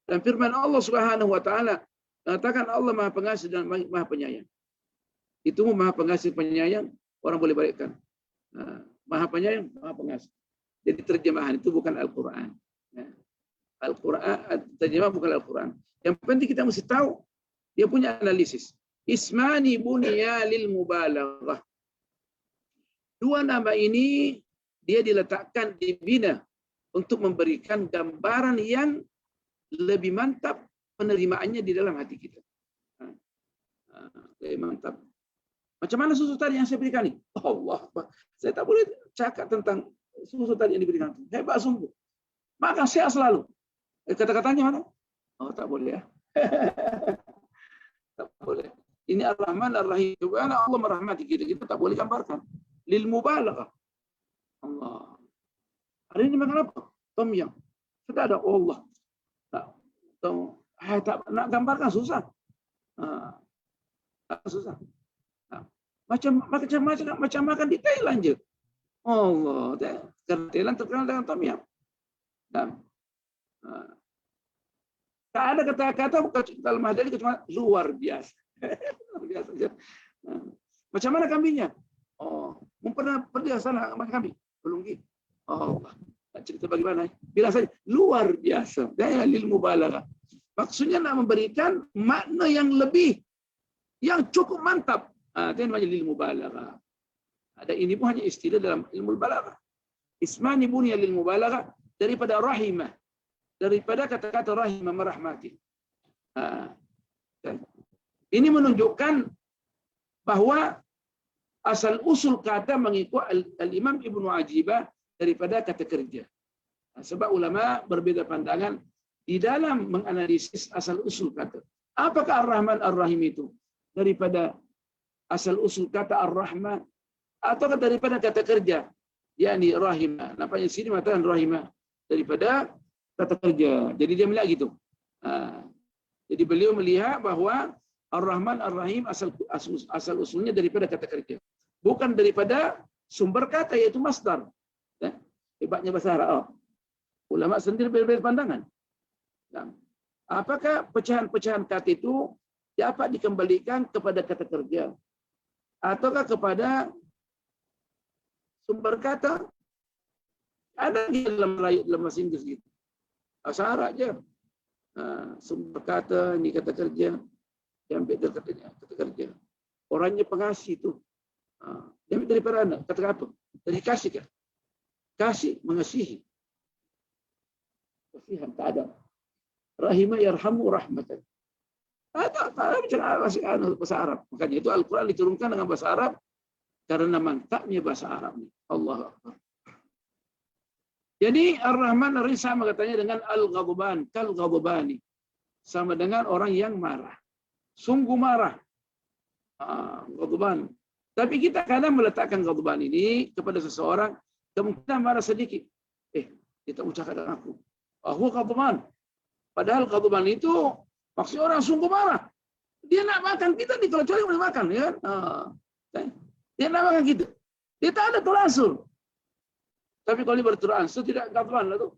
[SPEAKER 1] Dan firman Allah Subhanahu wa taala mengatakan Allah Maha Pengasih dan Maha Penyayang. Itu Maha Pengasih Penyayang, orang boleh balikkan. Maha Penyayang, Maha Pengasih. Jadi terjemahan itu bukan Al-Qur'an. Al-Qur'an terjemah bukan Al-Qur'an. Yang penting kita mesti tahu dia punya analisis. Ismani bunya lil mubalaghah. Dua nama ini dia diletakkan, dibina untuk memberikan gambaran yang lebih mantap penerimaannya di dalam hati kita. Lebih mantap. Macam mana susu tadi yang saya berikan ini? Allah, saya tak boleh cakap tentang susu tadi yang diberikan. Hebat sungguh. Makan sehat selalu. Kata-katanya mana? Oh, tak boleh ya. Tak boleh. Ini Ar-Rahman Ar-Rahim. Karena Allah merahmati kita, kita tak boleh gambarkan. Lil mubalaghah. Allah. Hari ini makan apa? Tom yum. Sudah ada Allah. Tak nak gambarkan susah. Susah. Macam makan di Thailand je. Allah. Karena Thailand terkenal dengan tom yum. Tak ada kata-kata dalam hadis kecuali luar biasa. Luar biasa. Macam mana kambingnya? Oh, pernah pergi ke sana makan kambing? Belum pergi. Oh, cerita bagaimana? Bilang saja luar biasa. Daya lil mubalaghah. Maksudnya nak memberikan makna yang lebih, yang cukup mantap. Itu namanya lil mubalaghah. Ada ini pun hanya istilah dalam ilmu balaghah. Ismani bunya lil mubalaghah daripada rahimah. Daripada kata-kata rahimah merahmati. Ini menunjukkan bahwa asal usul kata mengikut al-Imam Ibnu Ajibah daripada kata kerja. Sebab ulama berbeza pandangan di dalam menganalisis asal usul kata. Apakah Ar-Rahman Ar-Rahim itu daripada asal usul kata Ar-Rahman atau daripada kata kerja, yakni rahimah. Nampaknya sini mengatakan rahimah daripada kata kerja. Jadi dia melihat gitu. Jadi beliau melihat bahwa Ar-Rahman Ar-Rahim asal usulnya daripada kata kerja, bukan daripada sumber kata yaitu masdar. Hebatnya bahasa Arab. Ulama sendiri berbeda pandangan. Apakah pecahan-pecahan kata itu dapat dikembalikan kepada kata kerja ataukah kepada sumber kata? Ada di dalam bahasa Inggris gitu. Bahasa Arab je. Sumber kata ini kata kerja, diambil dari kata kerja. Orangnya pengasih itu. Diambil dari mana? Kata apa? Dari kasih kan? Kasih, mengasihi. Kasihan, tak ada. Rahimah yarhamu rahmatan. Tak ada bahasa Arab. Makanya itu Al-Quran diturunkan dengan bahasa Arab karena mantapnya bahasa Arab. Allah Akbar. Jadi Ar-Rahman Ar-Rahim sama katanya dengan Al-Ghadban, Kal-Ghadbani. Sama dengan orang yang marah. Sungguh marah. Ghadban. Tapi kita kadang meletakkan ghadban ini kepada seseorang, kemungkinan marah sedikit. Dia tak ucapkan dengan aku. Aku ghadban. Padahal ghadban itu maksudnya orang sungguh marah. Dia nak makan kita dikecuali boleh makan, ya kan? Dia nak makan kita. Dia tak ada teransur. Tapi kalau dia berteransur tidak ghadban lah tu.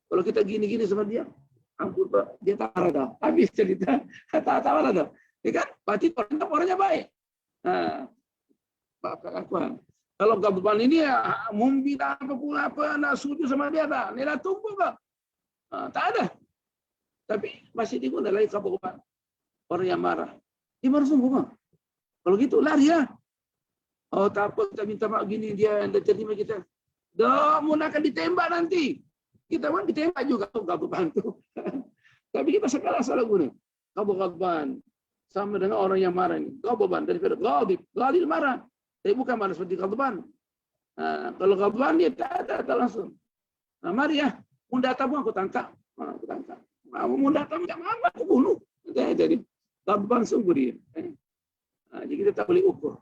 [SPEAKER 1] Kalau kita gini-gini sama dia, ampun Pak, dia tak marah dah. Habis cerita, tak marah dah. Ya kan? Berarti orangnya baik. Kalau ghadban ini membina apa pula apa nak sujud sama dia tak. Dia dah tunggu Pak. Tak ada. Tapi masih digunakan lagi ghadban. Orang yang marah. Dia marah sungguh Pak. Kalau gitu lari lah. Oh tak apa, kita minta maaf gini dia terima kita. Dah mun akan ditembak nanti. Kita pun ditembak juga ghadban tu. Tapi kita sekarang salah guna. Ghadban sama dengan orang yang marah ini. Ghadban daripada ghadib. Ghadib marah. Tapi bukan marah seperti ghadban. Kalau ghadban dia tak langsung. Mari ya, mun datang pun aku tangkap. Aku tangkap. Mun datang tak maaf aku bunuh. Jadi ghadban sungguh dia. Jadi kita tak boleh ukur.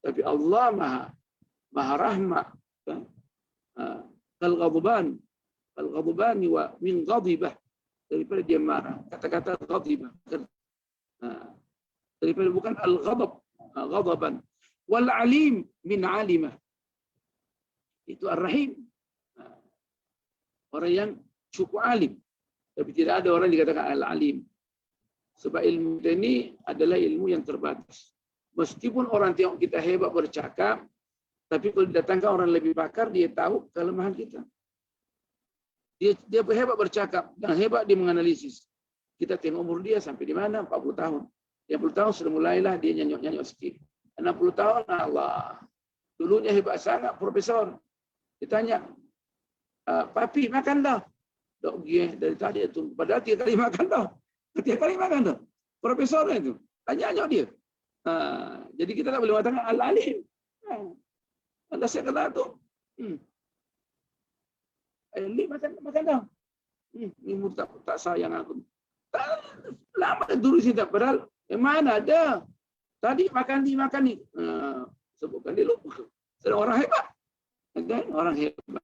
[SPEAKER 1] Tapi Allah maha rahmat. Kal-ghadban. Kal-ghadbani wa min ghadibah. Daripada dia marah. Kata-kata ghadibah. Daripada bukan al-ghadab. Ghadaban. Wal-alim min alimah. Itu ar-rahim. Orang yang cukup alim. Tapi tidak ada orang yang dikatakan al-alim. Sebab ilmu ini adalah ilmu yang terbatas. Meskipun orang tengok kita hebat bercakap, tapi kalau didatangkan orang lebih pakar, dia tahu kelemahan kita. Dia hebat bercakap dan hebat dia menganalisis. Kita tengok umur dia sampai di mana, 40 tahun. 50 tahun sudah mulailah dia nyanyok-nyanyok sikit. 60 tahun, Allah. Dulunya hebat sangat, profesor. Ditanya, papi makan dah. Dok gih dari tadi itu. Padahal 3 kali makan dah. 3 kali makan dah. Profesornya itu. Tanya-nyok dia. Jadi kita tak boleh mengatakan al-alim. Anda saya kata tu. Alim makan dah. Ini tak sayang aku. Tak lama dulu sih tak. Padahal mana ada. Tadi makan ni. Sebutkan dia lupa. Sedang orang hebat. Orang hebat.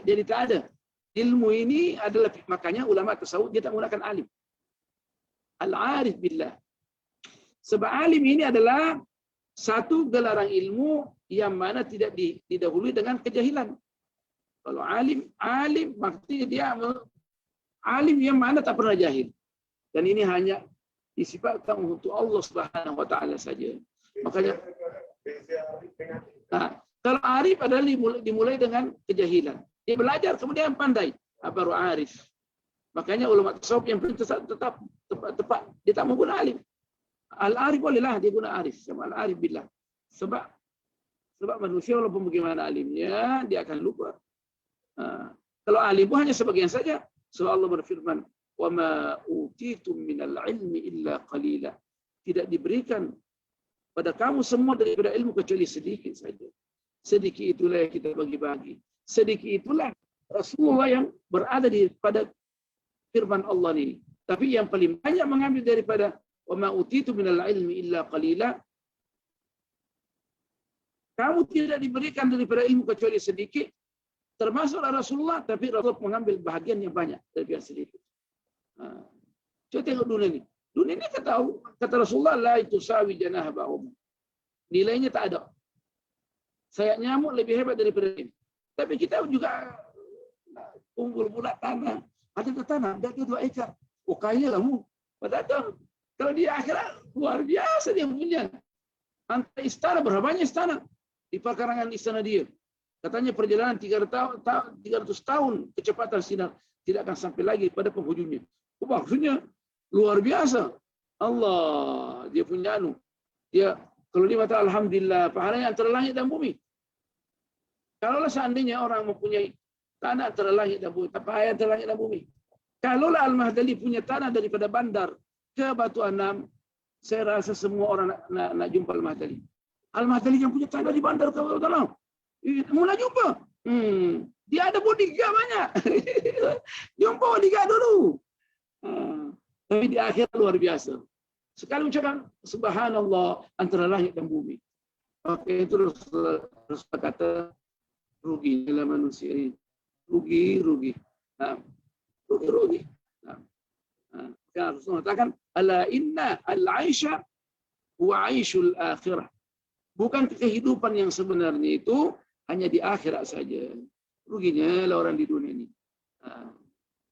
[SPEAKER 1] Jadi tak ada. Ilmu ini adalah, makanya ulama tasawuf dia tak menggunakan alim. Al-arif billah. Sebab alim ini adalah satu gelaran ilmu yang mana tidak didahului dengan kejahilan. Kalau alim maksudnya dia Alim yang mana tak pernah jahil. Dan ini hanya disifatkan untuk Allah Subhanahu wa taala saja. Makanya kalau arif adalah dimulai dengan kejahilan. Dia belajar kemudian pandai, baru arif. Makanya ulama tasawuf yang tetap tepat dia tak mau guna alim. Al-arif bolehlah dia guna arif sama al-arif billah. Sebab manusia walaupun bagaimana alimnya dia akan lupa. Kalau alim hanya sebagian saja. So Allah berfirman, "Wa ma utitum minal ilmi illa qalila." Tidak diberikan pada kamu semua daripada ilmu kecuali sedikit saja. Sedikit itulah yang kita bagi-bagi. Sedikit itulah Rasulullah yang berada pada firman Allah ini. Tapi yang paling banyak mengambil daripada wa ma utitu minal ilmi illa qalila. Kamu tidak diberikan daripada ilmu kecuali sedikit. Termasuklah Rasulullah, tapi Rasulullah mengambil bahagian yang banyak daripada sedikit. Coba tengok dunia ini. Dunia ini kata Rasulullah, la tusawi janah ba'um. Nilainya tak ada. Sayap nyamuk lebih hebat daripada ini. Tapi kita juga unggul pula tanah. Ada tanah, ada 2 ekar. Oh kaya lah mu. Padahal kalau dia akhirat luar biasa dia punya. Antara istana berapa banyak istana di perkarangan istana dia. Katanya perjalanan 300 tahun kecepatan sinar tidak akan sampai lagi pada penghujungnya. Oh, maksudnya luar biasa. Allah dia punya dia kalau dia kata alhamdulillah pahalanya antara langit dan bumi. Kalaulah seandainya orang mempunyai tanah antara langit dan bumi, pahala antara langit dan bumi. Kalaulah Al-Mahdali punya tanah daripada bandar ke Batu Anam, saya rasa semua orang nak jumpa Al-Mahdali. Al-Mahdali yang punya tanah di bandar ke Batu Anam. Mau nak jumpa? Dia ada bodyguard banyak. Jumpa bodyguard dulu. Tapi di akhir luar biasa. Sekali ucapkan subhanallah antara langit dan bumi. Oke, itu Rasulullah kata rugi dalam manusia ini. Rugi. Rugi. Karena Rasulullah katakan ala inna al-aisha wa aishul akhirah. Bukan kehidupan yang sebenarnya itu hanya di akhirat saja. Ruginya lah orang di dunia ini.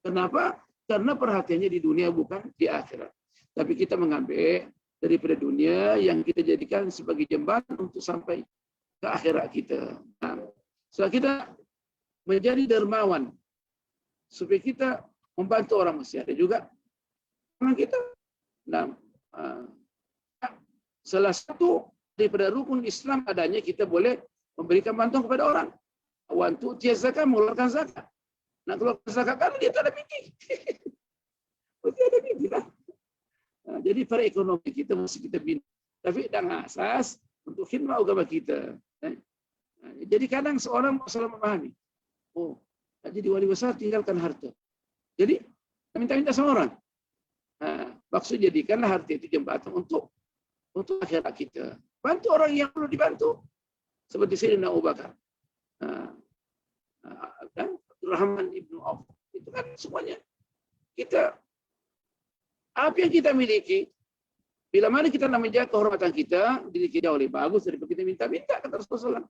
[SPEAKER 1] Kenapa? Karena perhatiannya di dunia bukan di akhirat. Tapi kita mengambil daripada dunia yang kita jadikan sebagai jembatan untuk sampai ke akhirat kita. So kita menjadi dermawan supaya kita membantu orang mesti ada juga kita. Salah satu daripada rukun Islam adanya kita boleh memberikan bantuan kepada orang. Wantu tiaz zakat, mengeluarkan zakat. Nak keluarkan zakat kan dia tak ada fikir. Dia ada fikir lah. Jadi para ekonomi kita mesti kita bina. Tapi dengan asas untuk khidmat agama kita. Jadi kadang seorang salah memahami. Oh, jadi wali besar tinggalkan harta. Jadi minta-minta sama orang. Maksud jadikanlah harta itu jembatan untuk akhirat kita. Bantu orang yang perlu dibantu. Seperti Sayyidina Abu Bakar. Dan Rahman Ibnu Auf. Itu kan semuanya. Apa yang kita miliki, bila mana kita nak menjaga kehormatan kita, diri kita jauh lebih bagus daripada kita minta-minta, kata Rasulullah.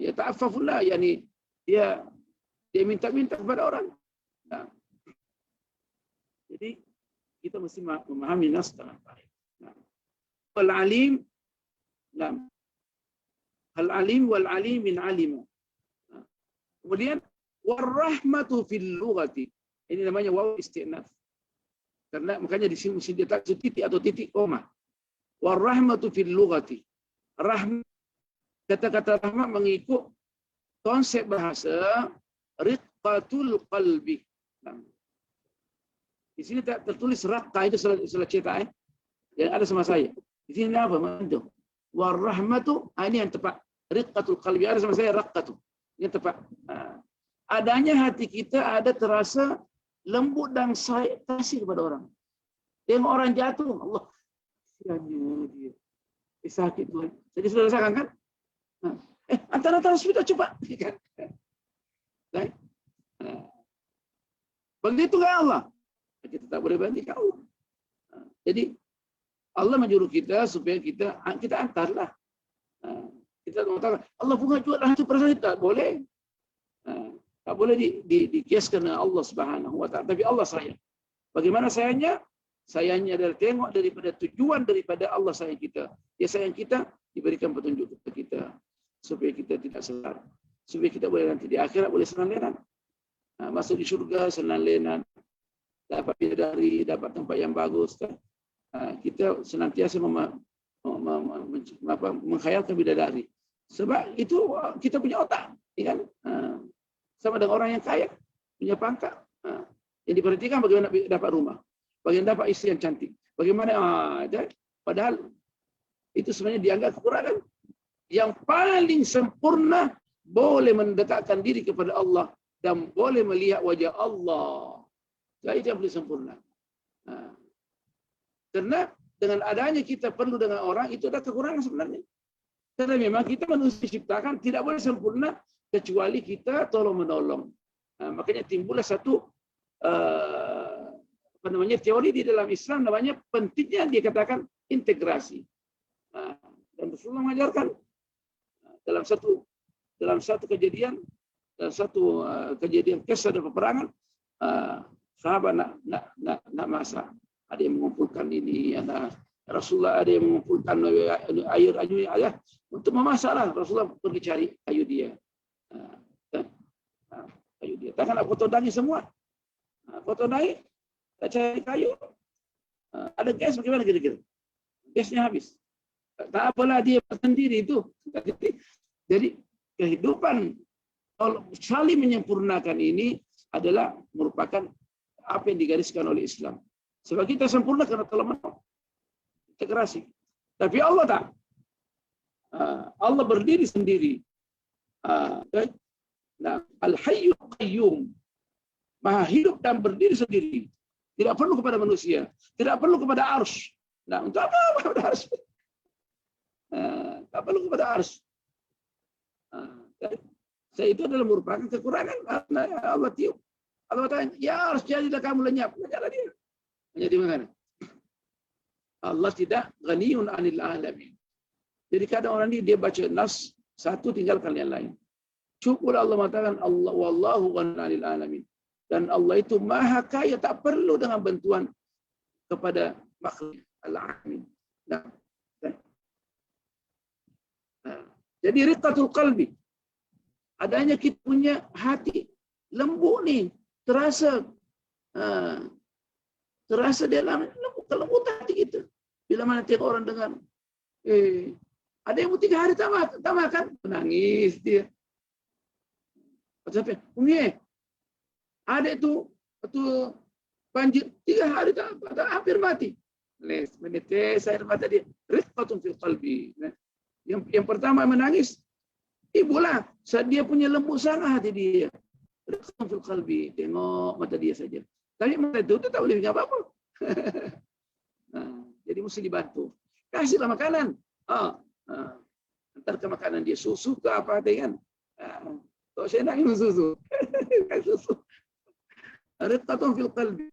[SPEAKER 1] Ya ta'affafullah, yakni dia minta-minta kepada orang. Jadi kita mesti memahami nas dengan baik. Al-alim wal-alim min alima. Kemudian warahmatu fil lughati. Ini namanya waw istinaf. Karena makanya di sini mesti dia taksir titik atau titik koma. Warahmatu fil lughati. Rahmat, kata-kata rahmat mengikut konsep bahasa riqqatul qalbi. Di sini tertulis raqqa, itu salah cetak yang ada sama saya. Di sini apa? Mandu. Warahmatu, ini yang tepat. Riqqatul qalbi, ada sama saya raqqatu. Ini tepat. Adanya hati kita ada terasa lembut dan kasih kepada orang. Tengok orang jatuh, Allah, kasihannya dia. Sakit Tuhan. Jadi sudah rasakan kan? Antara hospital cepat. Begitu kan Allah? Kita tak boleh berhenti ke Allah. Jadi Allah menyuruh kita supaya kita antarlah. Kita mengatakan Allah bunga jual itu perasaan tak boleh. Tak boleh dikiaskan dengan Allah Subhanahu wa taala. Tapi Allah sayang. Bagaimana sayangnya? Sayangnya adalah tengok daripada tujuan daripada Allah sayang kita. Dia sayang kita, diberikan petunjuk kepada kita supaya kita tidak sesat. Supaya kita boleh nanti di akhirat boleh senang-lenan. Masuk di syurga senang-lenan. Dapat bidadari, dapat tempat yang bagus. Kita senantiasa menghayalkan bidadari. Sebab itu kita punya otak, kan? Sama dengan orang yang kaya, punya pangkat. Yang diperhatikan bagaimana dapat rumah, bagaimana dapat isteri yang cantik, bagaimana. Padahal itu sebenarnya dianggap kekurangan. Yang paling sempurna boleh mendekatkan diri kepada Allah dan boleh melihat wajah Allah. Jadi itu yang paling sempurna. Karena dengan adanya kita perlu dengan orang, itu ada kekurangan sebenarnya. Karena memang kita manusia diciptakan tidak boleh sempurna kecuali kita tolong-menolong. Makanya timbullah satu teori di dalam Islam namanya pentingnya dia katakan integrasi. Dan Rasulullah mengajarkan dalam satu kejadian kisah dan peperangan, sahabat nak masak. Ada yang mengumpulkan ini, ada Rasulullah ada yang mengumpulkan air ayah untuk memasaklah. Rasulullah pergi cari kayu dia. Kayu dia. Takkan nak potong daging semua. Potong daging, tak cari kayu. Ada gas bagaimana kira-kira? Gasnya habis. Tak apalah dia sendiri itu. Jadi kehidupan saling menyempurnakan ini adalah merupakan apa yang digariskan oleh Islam. Sebab kita sempurna karena telah menolong. Integrasi. Tapi Allah tak. Allah berdiri sendiri. Al-Hayyul Qayyum. Maha hidup dan berdiri sendiri. Tidak perlu kepada manusia. Tidak perlu kepada arsy. Untuk apa kepada arsy? Tak perlu kepada arsy. Itu adalah merupakan kekurangan. Allah tiup. Allah tanya, ya arsy jadilah kamu lenyap. Lenyaplah dia. Menjadi mana? Allah tidak ghaniyun 'anil alamin. Jadi kadang orang ini dia baca nas satu tinggalkan yang lain. Cukup Allah mengatakan Allah wallahu ghaniyun 'anil alamin. Dan Allah itu maha kaya, tak perlu dengan bantuan kepada makhluk al-alamin. Jadi riqatul qalbi. Adanya kita punya hati lembut ni, terasa dalam lembut hati kita. Bila mana tengok orang dengar, ada yang 3 hari tak makan, menangis dia. Sampai, ada tu banjir 3 hari tak hampir mati. Menetes air mata dia. Riqqatun fil qalbi. Yang pertama menangis, ibulah. Saat dia punya lembut sangat hati dia. Riqqatun fil qalbi. Tengok mata dia saja. Tapi mata itu tak boleh buat apa-apa. Jadi mesti dibantu. Kasihlah makanan. Antarkan makanan dia, susu ke apa kan. Kalau saya nak minum susu. Kasih susu. Riqqatun fil qalbi.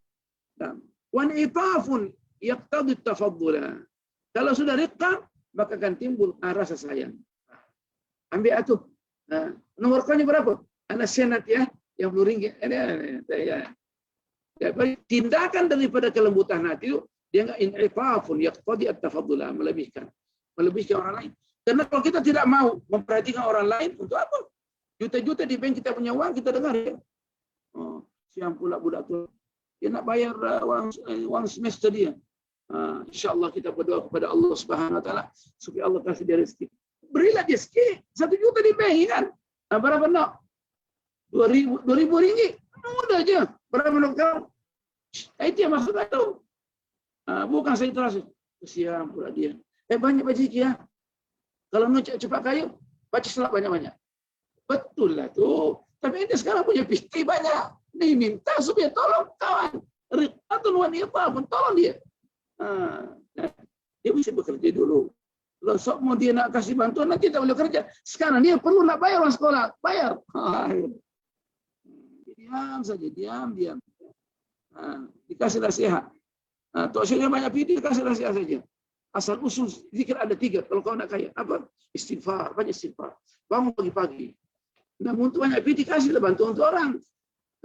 [SPEAKER 1] Wan itafun yaqtadi tafaddula. Kalau sudah riqqah, maka akan timbul rasa sayang. Ambil atuh. Nomor konnya berapa? Anak senat ya, yang RM10. Tindakan daripada kelembutan hati itu dia enggak in'ifafun yaqtadi at-tafaddula, melebihkan orang lain. Karena kalau kita tidak mau memperhatikan orang lain, untuk apa? Juta-juta di bank kita punya uang, kita dengar ya. Siang pula budak tu dia nak bayar wang semester dia. InsyaAllah kita berdoa kepada Allah Subhanahu Wa Taala supaya Allah kasih dia rezeki. Berilah dia sikit, 1 juta di bank kan. Berapa nak? 2.000 ringgit. Mudah aja. Berapa nak kau? Itu yang maksud itu. Bukan saya terasa. Kesian pula dia. Banyak baca zikir ya. Kalau nak cepat kaya, baca selap banyak-banyak. Betul lah tu. Tapi ini sekarang punya PT banyak. Dia minta supaya tolong kawan. Riqatun wa nifafun, tolong dia. Dia mesti bekerja dulu. Kalau sok mau dia nak kasih bantuan, nanti tak boleh kerja. Sekarang dia perlu nak bayar orang sekolah. Bayar. Diam saja, diam. Dikasih nasihat. Tok Syekh banyak video, dikasih nasihat saja. Asal usul zikir ada 3. Kalau kau nak kaya, apa? Istighfar, banyak istighfar. Bangun pagi-pagi. Namun untuk banyak duit dikasihlah bantu untuk orang.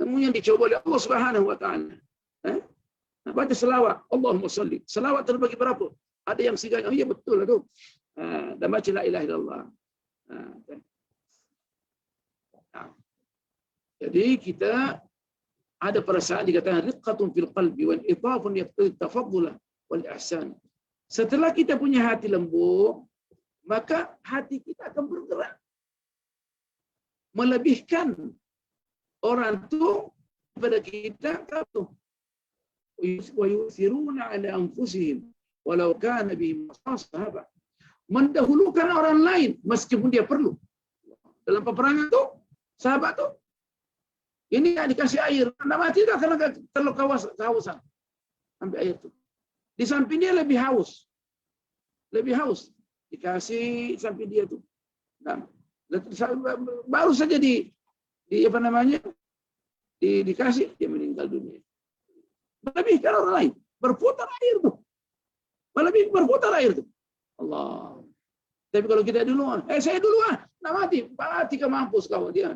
[SPEAKER 1] Namun yang dicoba oleh Allah Subhanahu wa taala. Baca selawat, Allahumma salli. Selawat terbagi berapa? Ada yang siganya, oh iya betul lah tu. Dan baca la ilaha illallah. Jadi kita ada perasaan dikatakan riqqatun fil qalbi wal idafun yaqtadi tafaddulah wal ihsan. Setelah kita punya hati lembut, maka hati kita akan bergerak melebihkan orang tu kepada kita kata wa yusiruna ala anfusihim walau kana bihim khasasah. Mendahulukan orang lain meskipun dia perlu. Dalam peperangan tu, sahabat tu ini yang dikasih air, nak mati dah kalau kehausan. Ambil air tu. Di samping dia lebih haus. Lebih haus. Dikasih samping dia tu. Nah, baru saja apa namanya? Dikasih, dia meninggal dunia. Melebihkan orang lain. Berputar air tu. Berputar air tu. Allah. Tapi kalau kita dulu, saya dulu nak mati. Mati ke mampus kau dia.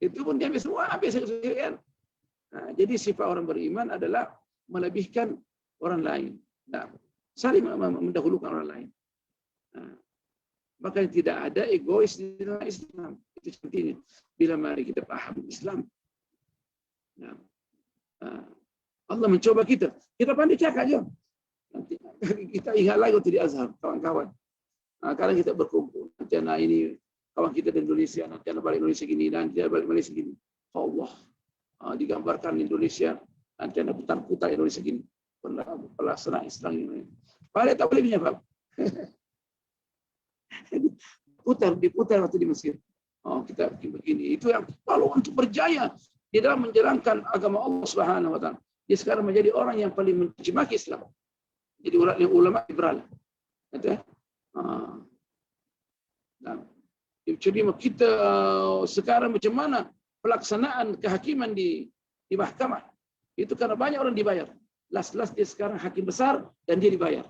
[SPEAKER 1] Itu pun dia ambil semua, habis sekalian. Jadi sifat orang beriman adalah melebihkan orang lain. Nah, saling mendahulukan orang lain. Maka tidak ada egois di dalam Islam. Itu pentingnya. Bila mari kita paham Islam. Nah, Allah mencoba kita. Kita pandai cakap je. Nanti kita ingat lagi waktu di Azhar, kawan-kawan. Kadang kita berkumpul. Nanti ini kawan kita di Indonesia, nanti anak balik Indonesia gini, nanti anak balik Malaysia gini. Allah, digambarkan Indonesia, nanti anak putar-putar Indonesia gini. Pelaksanaan Islam ini. Balik tak boleh punya, Pak. Diputar waktu di Mesir. Kita begini. Itu yang kalau untuk berjaya di dalam menjalankan agama Allah Subhanahu wa taala. Dia sekarang menjadi orang yang paling mencaci maki Islam. Jadi ulama liberal. Jadi kita sekarang macam mana pelaksanaan kehakiman di mahkamah. Itu karena banyak orang dibayar. Las-las dia sekarang hakim besar dan dia dibayar.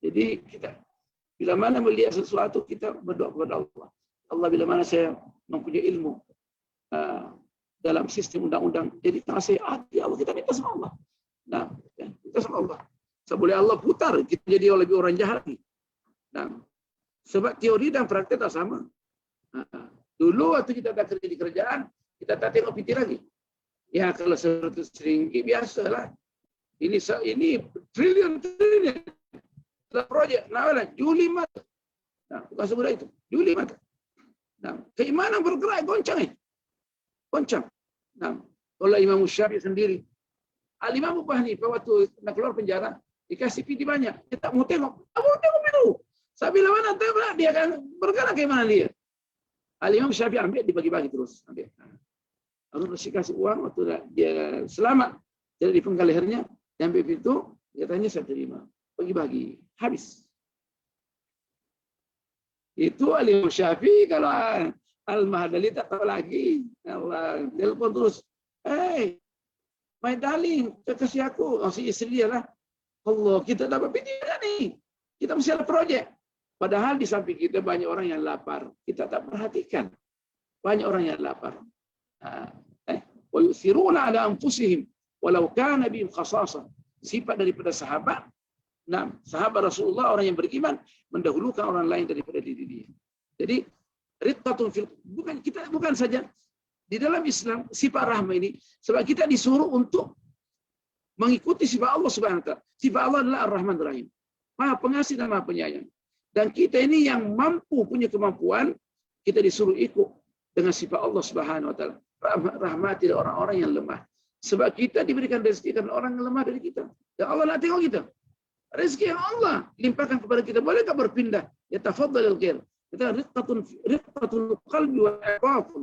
[SPEAKER 1] Jadi kita bila mana melihat sesuatu kita berdoa kepada Allah. Allah bila mana saya mempunyai ilmu dalam sistem undang-undang. Jadi nasihat ya Allah kita minta sama Allah. Nah, kita sama Allah. Sebab Allah putar kita jadi lebih orang jahat. Nah, sebab teori dan praktek tak sama. Dulu waktu kita tak kerja di kerajaan, kita tak tengok PT lagi. Ya kalau 100 ringgit biasalah. Ini triliun. Dalam projek, nah Juli mata. Nah, bukan semudah itu. Juli mata. Nah, keimanan bergerak goncang. Goncang. Nah, oleh Imam Syafi'i sendiri. Al-Imam Abu Hanifah waktu nak keluar penjara, dikasih PT banyak. Dia tak mau tengok. Tak mau tengok itu. Sambil mana tengok dia akan bergerak keimanan dia. Al-Imam Syafi'i ambil dibagi-bagi terus. Ambil. Lalu kasih uang waktu dia selamat dari penggal lehernya, dia ambil itu, dia tanya saya terima. Bagi-bagi. Habis. Itu Al-Imam Syafi'i kalau Al-Mahdali tak tahu lagi. Allah, telepon terus. My darling, kasih aku. Si isteri dia lah. Allah, kita dapat PT ni. Kita mesti ada projek. Padahal di samping kita banyak orang yang lapar. Kita tak perhatikan. Banyak orang yang lapar. Wa yusiruna ala anfusihim walau kana bihim khasasah. Sifat daripada sahabat. Nah, sahabat Rasulullah orang yang beriman mendahulukan orang lain daripada diri dia. Jadi riqqatun fil bukan saja di dalam Islam sifat rahmah ini sebab kita disuruh untuk mengikuti sifat Allah Subhanahu wa taala. Sifat Allah adalah Ar-Rahman Ar-Rahim. Maha Pengasih dan Maha Penyayang. Dan kita ini yang mampu punya kemampuan, kita disuruh ikut dengan sifat Allah Subhanahu wa taala. Rahmati orang-orang yang lemah. Sebab kita diberikan rezeki karena orang yang lemah dari kita. Dan Allah nak tengok kita. Rezeki yang Allah limpahkan kepada kita. Bolehkah berpindah? Ya tafadhalil khair. Kita riqqatul qalbi wa iqafun.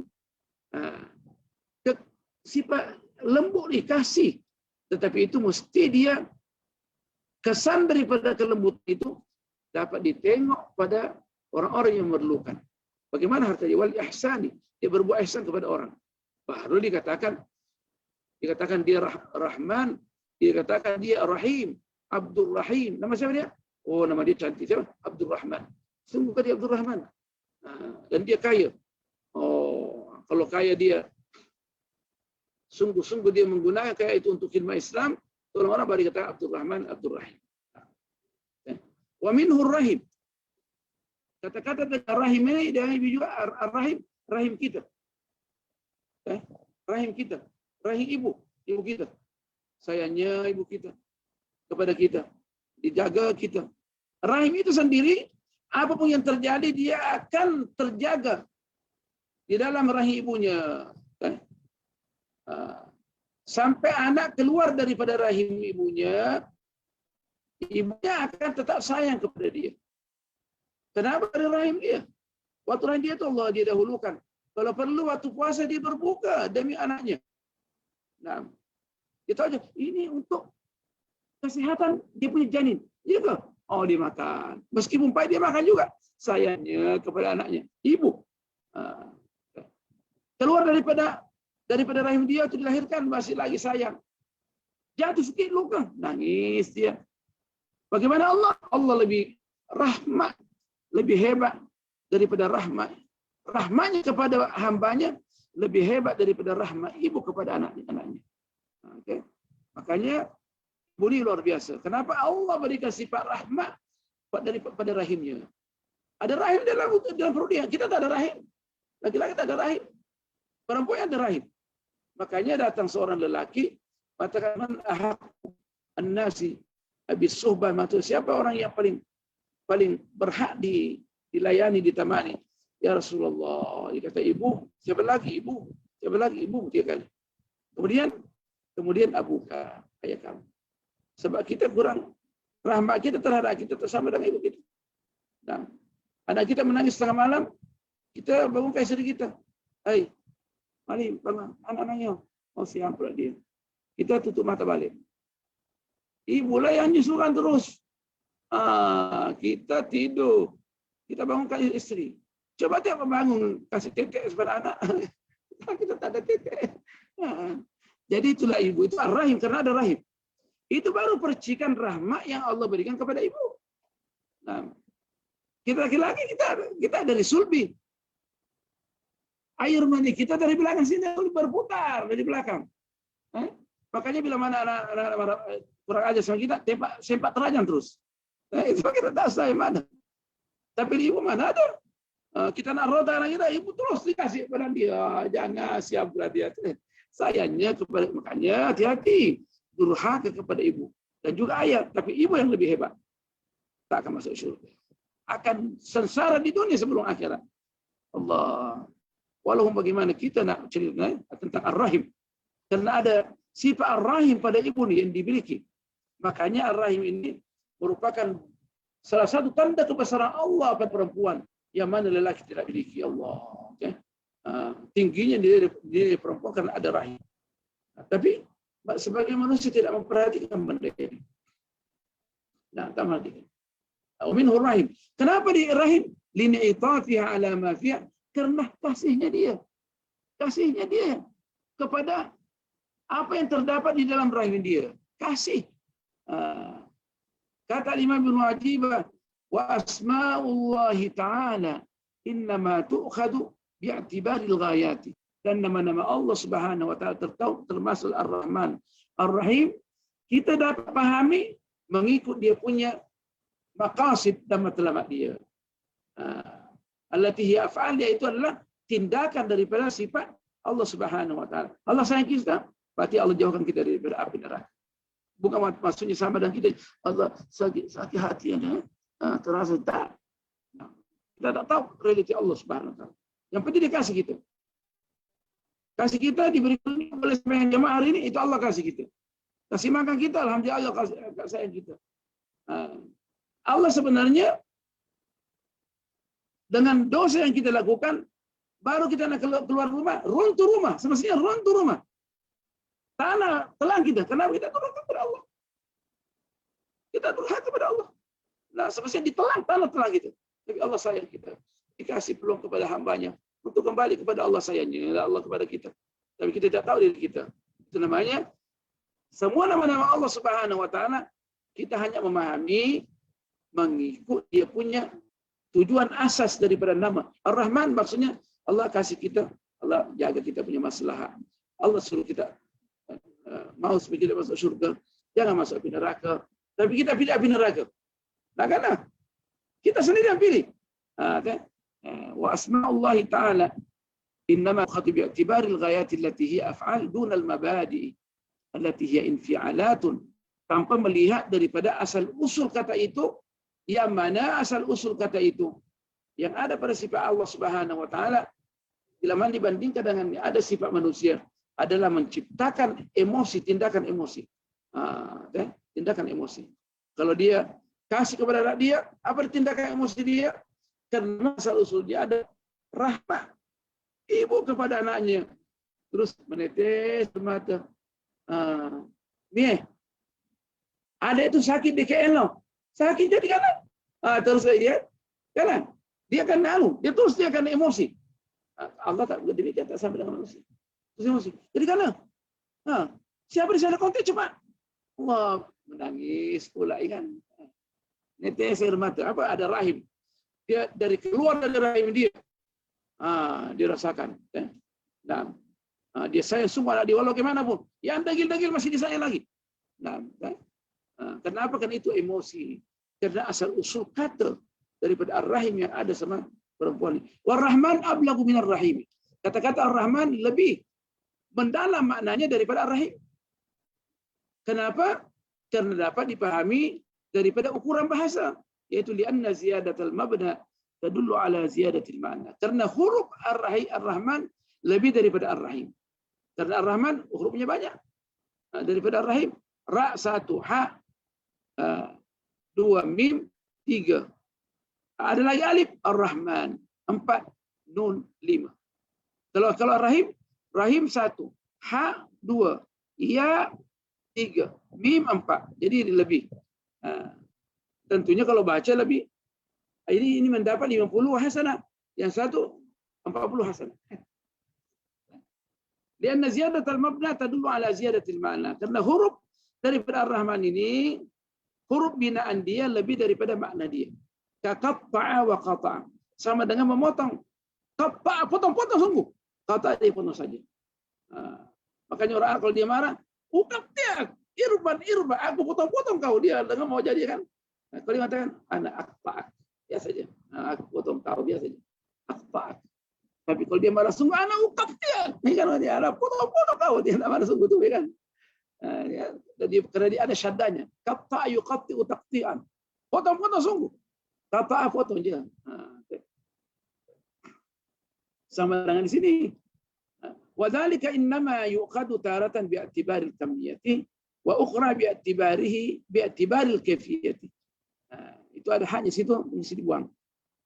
[SPEAKER 1] Sifat lembut ni kasih. Tetapi itu mesti dia kesan daripada kelembutan itu dapat ditengok pada orang-orang yang memerlukan. Bagaimana harta dia? Wal ihsani. Dia berbuat ihsan kepada orang. Baru dikatakan dia Rahman, dikatakan dia Rahim, Abdul Rahim. Nama siapa dia? Oh, nama dia cantik siapa? Abdul Rahman. Sungguh dia Abdul Rahman. Dan dia kaya. Oh, kalau kaya dia, sungguh-sungguh dia menggunakan kaya itu untuk khidmat Islam, orang-orang baru kata Abdul Rahman, Abdul Rahim. Wa minhu rahim. Kata-kata dengan rahim ini juga rahim, rahim kita. Rahim kita, rahim ibu kita. Sayangnya ibu kita kepada kita, dijaga kita. Rahim itu sendiri, apapun yang terjadi, dia akan terjaga di dalam rahim ibunya. Sampai anak keluar daripada rahim ibunya, ibunya akan tetap sayang kepada dia. Kenapa dari rahim dia? Waktu rahim dia itu Allah dia dahulukan. Kalau perlu waktu puasa dia berbuka demi anaknya. Nah, kita aja ini untuk kesehatan dia punya janin. Iya ke? Oh, dia makan. Meskipun pahit dia makan juga. Sayangnya kepada anaknya. Ibu. Keluar daripada rahim dia itu dilahirkan masih lagi sayang. Jatuh sedikit luka, nangis dia. Bagaimana Allah? Allah lebih rahmat, lebih hebat daripada rahmat. Rahmatnya kepada hambanya lebih hebat daripada rahmat ibu kepada anaknya. Okay. Makanya ibu ini luar biasa. Kenapa Allah berikan sifat rahmat daripada rahimnya? Ada rahim dalam perut dia. Kita tak ada rahim. Laki-laki tak ada rahim. Perempuan ada rahim. Makanya datang seorang lelaki, katakan man ahaqu an-nasi habis suhbah, maksudnya siapa orang yang paling berhak dilayani, ditemani. Ya Rasulullah, dia kata ibu, siapa lagi ibu, tiga kali. Kemudian abuka, ayah kamu. Sebab kita kurang rahmat kita terhadap kita bersama dengan ibu kita. Nah, anak kita menangis setengah malam, kita bangunkan istri kita. Hai, mari bangun, anak-anaknya. Oh, siang pula dia. Kita tutup mata balik. Ibulah yang nyusulkan terus. Kita tidur. Kita bangunkan istri. Coba tiap bangun, kasih tetek kepada anak. Kita tak ada tetek. Jadi itulah ibu. Itu ar-rahim, karena ada rahim. Itu baru percikan rahmat yang Allah berikan kepada ibu. Nah, kita laki-laki, kita dari sulbi. Air mani kita dari belakang sini berputar dari belakang. Makanya bila mana anak-anak kurang ajar sama kita, sempat terajang terus. Itu kita tak tahu mana. Tapi ibu mana ada? Kita nak roda anak kita, ibu terus dikasih kepada dia. Jangan siap dia. Sayangnya makanya hati-hati durhaka kepada ibu dan juga ayah. Tapi ibu yang lebih hebat tak akan masuk syurga. Akan sengsara di dunia sebelum akhirat. Allah. Walaupun bagaimana kita nak cerita tentang ar-rahim. Karena ada sifat ar-rahim pada ibu ni yang dimiliki. Makanya ar-rahim ini merupakan salah satu tanda kebesaran Allah pada perempuan yang mana lelaki tidak miliki. Allah. Okay. Tingginya diri perempuan karena ada rahim. Tapi sebagai manusia tidak memperhatikan benda ini. Nah, tak perhatikan. Minhu rahim. Kenapa di rahim? Lini'itafiha ala ma fiha. Karena kasihnya dia kepada apa yang terdapat di dalam rahim dia. Kasih. Kata Imam Ibn Wajibah, wa asma'ullahi ta'ala innama tu'khadu bi'atibaril ghayati. Dan nama-nama Allah Subhanahu wa ta'ala termasuk Ar-Rahman, Ar-Rahim, kita dapat pahami mengikut dia punya maqasid dan matlamat dia. Allati hiya af'al, yaitu adalah tindakan daripada sifat Allah Subhanahu wa taala. Allah sayang kita, berarti Allah jauhkan kita daripada api neraka. Bukan maksudnya sama dengan kita, Allah sakit hati terasa tak. Kita tak tahu realiti Allah Subhanahu wa taala. Yang penting dia kasih kita. Kasih kita diberi oleh sembahyang jamaah hari ini, itu Allah kasih kita. Kasih makan kita, alhamdulillah Allah kasih sayang kita. Allah sebenarnya dengan dosa yang kita lakukan, baru kita nak keluar rumah, runtuh rumah. Semestinya runtuh rumah. Tanah telan kita. Kenapa kita durhaka kepada Allah? Kita durhaka kepada Allah. Nah, semestinya ditelan, tanah telan kita. Tapi Allah sayang kita. Dikasih peluang kepada hambanya untuk kembali kepada Allah, sayangnya Allah kepada kita. Tapi kita tidak tahu diri kita. Itu namanya, semua nama-nama Allah Subhanahu wa taala kita hanya memahami mengikut dia punya tujuan asas daripada nama. Ar-Rahman maksudnya Allah kasih kita, Allah jaga kita punya masalah. Allah suruh kita mau supaya kita masuk surga, jangan masuk api neraka. Tapi kita pilih api neraka. Nah, karena kita sendiri yang pilih. Wa asma'ullahi ta'ala innama khati bi'tibari al-ghayati allati hiya af'al duna al-mabadi allati hiya infi'alatun. Tanpa melihat daripada asal usul kata itu, yang mana asal usul kata itu yang ada pada sifat Allah Subhanahu wa taala bila mana dibandingkan dengan ada sifat manusia adalah menciptakan emosi, tindakan emosi. Tindakan emosi. Kalau dia kasih kepada anak dia, apa tindakan emosi dia? Karena asal usul dia ada rahmat ibu kepada anaknya. Terus menetes mata. Nih, ada itu sakit di KL. Sakit jadi kanan. Terus dia kanan. Dia akan dia terus dia akan emosi. Allah tak demikian, tak sampai dengan manusia. Terus emosi. Jadi kanan. Siapa di sana konteks cepat? Allah menangis pula kan. Netes air mata. Apa ada rahim? Dia dari keluar dari rahim dia. Dirasakan. Nah, dia sayang semua anak dia walau gimana pun. Yang dagil-dagil masih disayang lagi. Nah, kenapa kan itu emosi? Karena asal usul kata daripada ar-rahim yang ada sama perempuan ini. War-Rahman ablagu minar rahim. Kata-kata ar-Rahman lebih mendalam maknanya daripada ar-Rahim. Kenapa? Karena dapat dipahami daripada ukuran bahasa, yaitu lianna ziyadatul mabna tadullu ala ziyadatil ma'na. Karena huruf ar-Rahman lebih daripada ar-Rahim. Karena ar-Rahman hurufnya banyak daripada ar-Rahim. Ra 1, ha 2, mim 3. Ada lagi alif ar-Rahman 4, nun 5. Kalau ar-Rahim, Rahim 1, ha 2, ya 3, mim 4. Jadi lebih. Tentunya kalau baca lebih. Ini mendapat 50 hasanah. Yang satu 40 hasanah. Lianna ziyadatul mabna tadullu ala ziyadatil ma'na. Karena huruf daripada ar-Rahman ini, huruf binaan dia lebih daripada makna dia. Kaqatta'a wa qata'a. Sama dengan memotong. Qatta'a, potong-potong sungguh. Qata'a dia potong saja. Makanya orang kalau dia marah, uqatti'ak, irban, aku potong-potong kau. Dia dengan mau jadi kan. Kalau dia mengatakan, anak aqta'ak. Biasa saja. Aku potong kau, biasa saja. Aqta'ak. Tapi kalau dia marah sungguh, anak uqatti'ak. Ini kan dia anak potong-potong kau. Dia tak marah sungguh tu kan. Karena dia ada syaddanya. Qatta'a yuqatti'u taqti'an. Potong-potong sungguh. Qatta'a potong dia. Sama dengan di sini. Wadzalika innama yuqadu taratan bi'tibaril kamiyati wa ukhra bi'tibaril kayfiyati. Itu ada haknya situ mesti dibuang.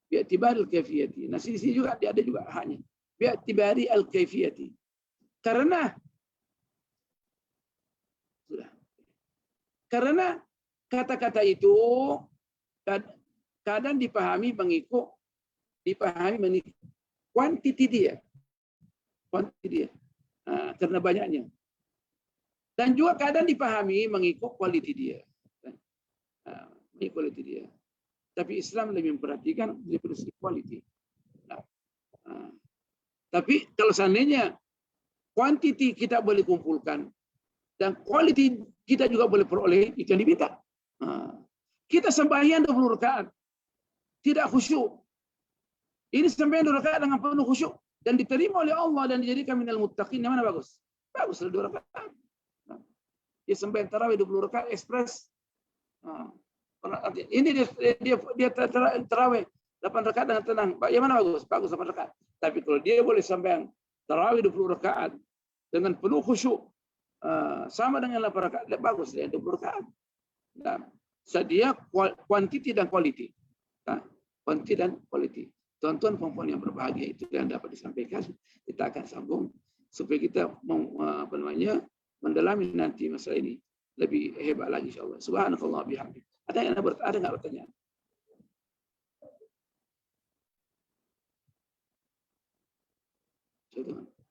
[SPEAKER 1] Bi'tibaril kayfiyati. Nah sini juga ada juga haknya. Bi'tibari al-kayfiyati. Karena kata-kata itu kadang dipahami mengikut kuantiti dia. Karena banyaknya. Dan juga kadang dipahami mengikut kualiti dia. Kualiti dia. Tapi Islam lebih memperhatikan daripada segi kualiti. Tapi kalau seandainya kuantiti kita boleh kumpulkan dan kualiti kita juga boleh peroleh, itu yang diminta. Kita sembahyang 20 rakaat tidak khusyuk. Ini sembahyang 2 rakaat dengan penuh khusyuk dan diterima oleh Allah dan dijadikan minal muttaqin. Yang mana bagus? Bagus 2 rakaat. Dia sembahyang tarawih 20 rakaat ekspres. Ini dia tarawih 8 rakaat dengan tenang. Yang mana bagus? Bagus 8 rakaat. Tapi kalau dia boleh sembahyang tarawih 20 rakaat dengan penuh khusyuk, sama dengan 8 rakaat, bagus dia 20 rakaat. Nah, sedia kuantiti dan kualiti. Kuantiti dan kualiti. Tuan-tuan perempuan yang berbahagia, itu yang dapat disampaikan. Kita akan sambung supaya kita mendalami nanti masalah ini lebih hebat lagi insyaallah. Subhanakallah bihamdik. Ada enggak pertanyaan?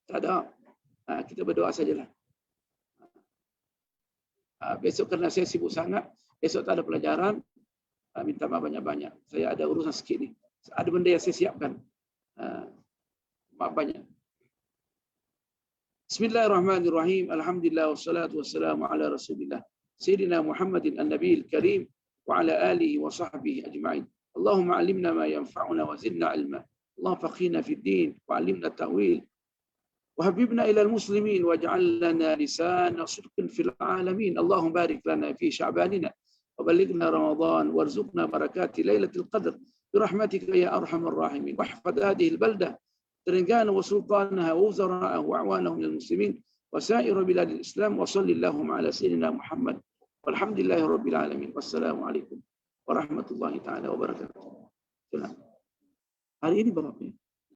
[SPEAKER 1] Tak ada. Kita berdoa sajalah. Besok karena saya sibuk sangat, besok tak ada pelajaran. Minta maaf banyak-banyak. Saya ada urusan sikit ni. Ada benda yang saya siapkan. banyak. Bismillahirrahmanirrahim. Alhamdulillah wassalatu wassalamu ala Rasulillah Sayyidina Muhammadin an-Nabiyil Karim wa ala alihi wa sahbihi ajma'in. Allahumma 'allimna ma yanfa'una wa zidna 'ilma. Allahumma faqihna fid din wa 'allimna ta'wil. Wa habibna ila al-muslimin waj'al lana lisana sidqin fil 'alamin. Allahumma barik lana fi sya'banina wa ballighna Ramadan warzuqna barakati lailatul qadr birahmatika ya arhamar rahimin. Wahfaz hadhihi al-baldah Terengganu wa sultanaha wa wuzara'ahu wa a'wanahum minal muslimin wa sa'iru biladil islam wa sallallahu ala sayyidina Muhammad walhamdulillahi rabbil alamin. Wassalamualaikum warahmatullahi ta'ala wabarakatuh. Hari ini berapa ya?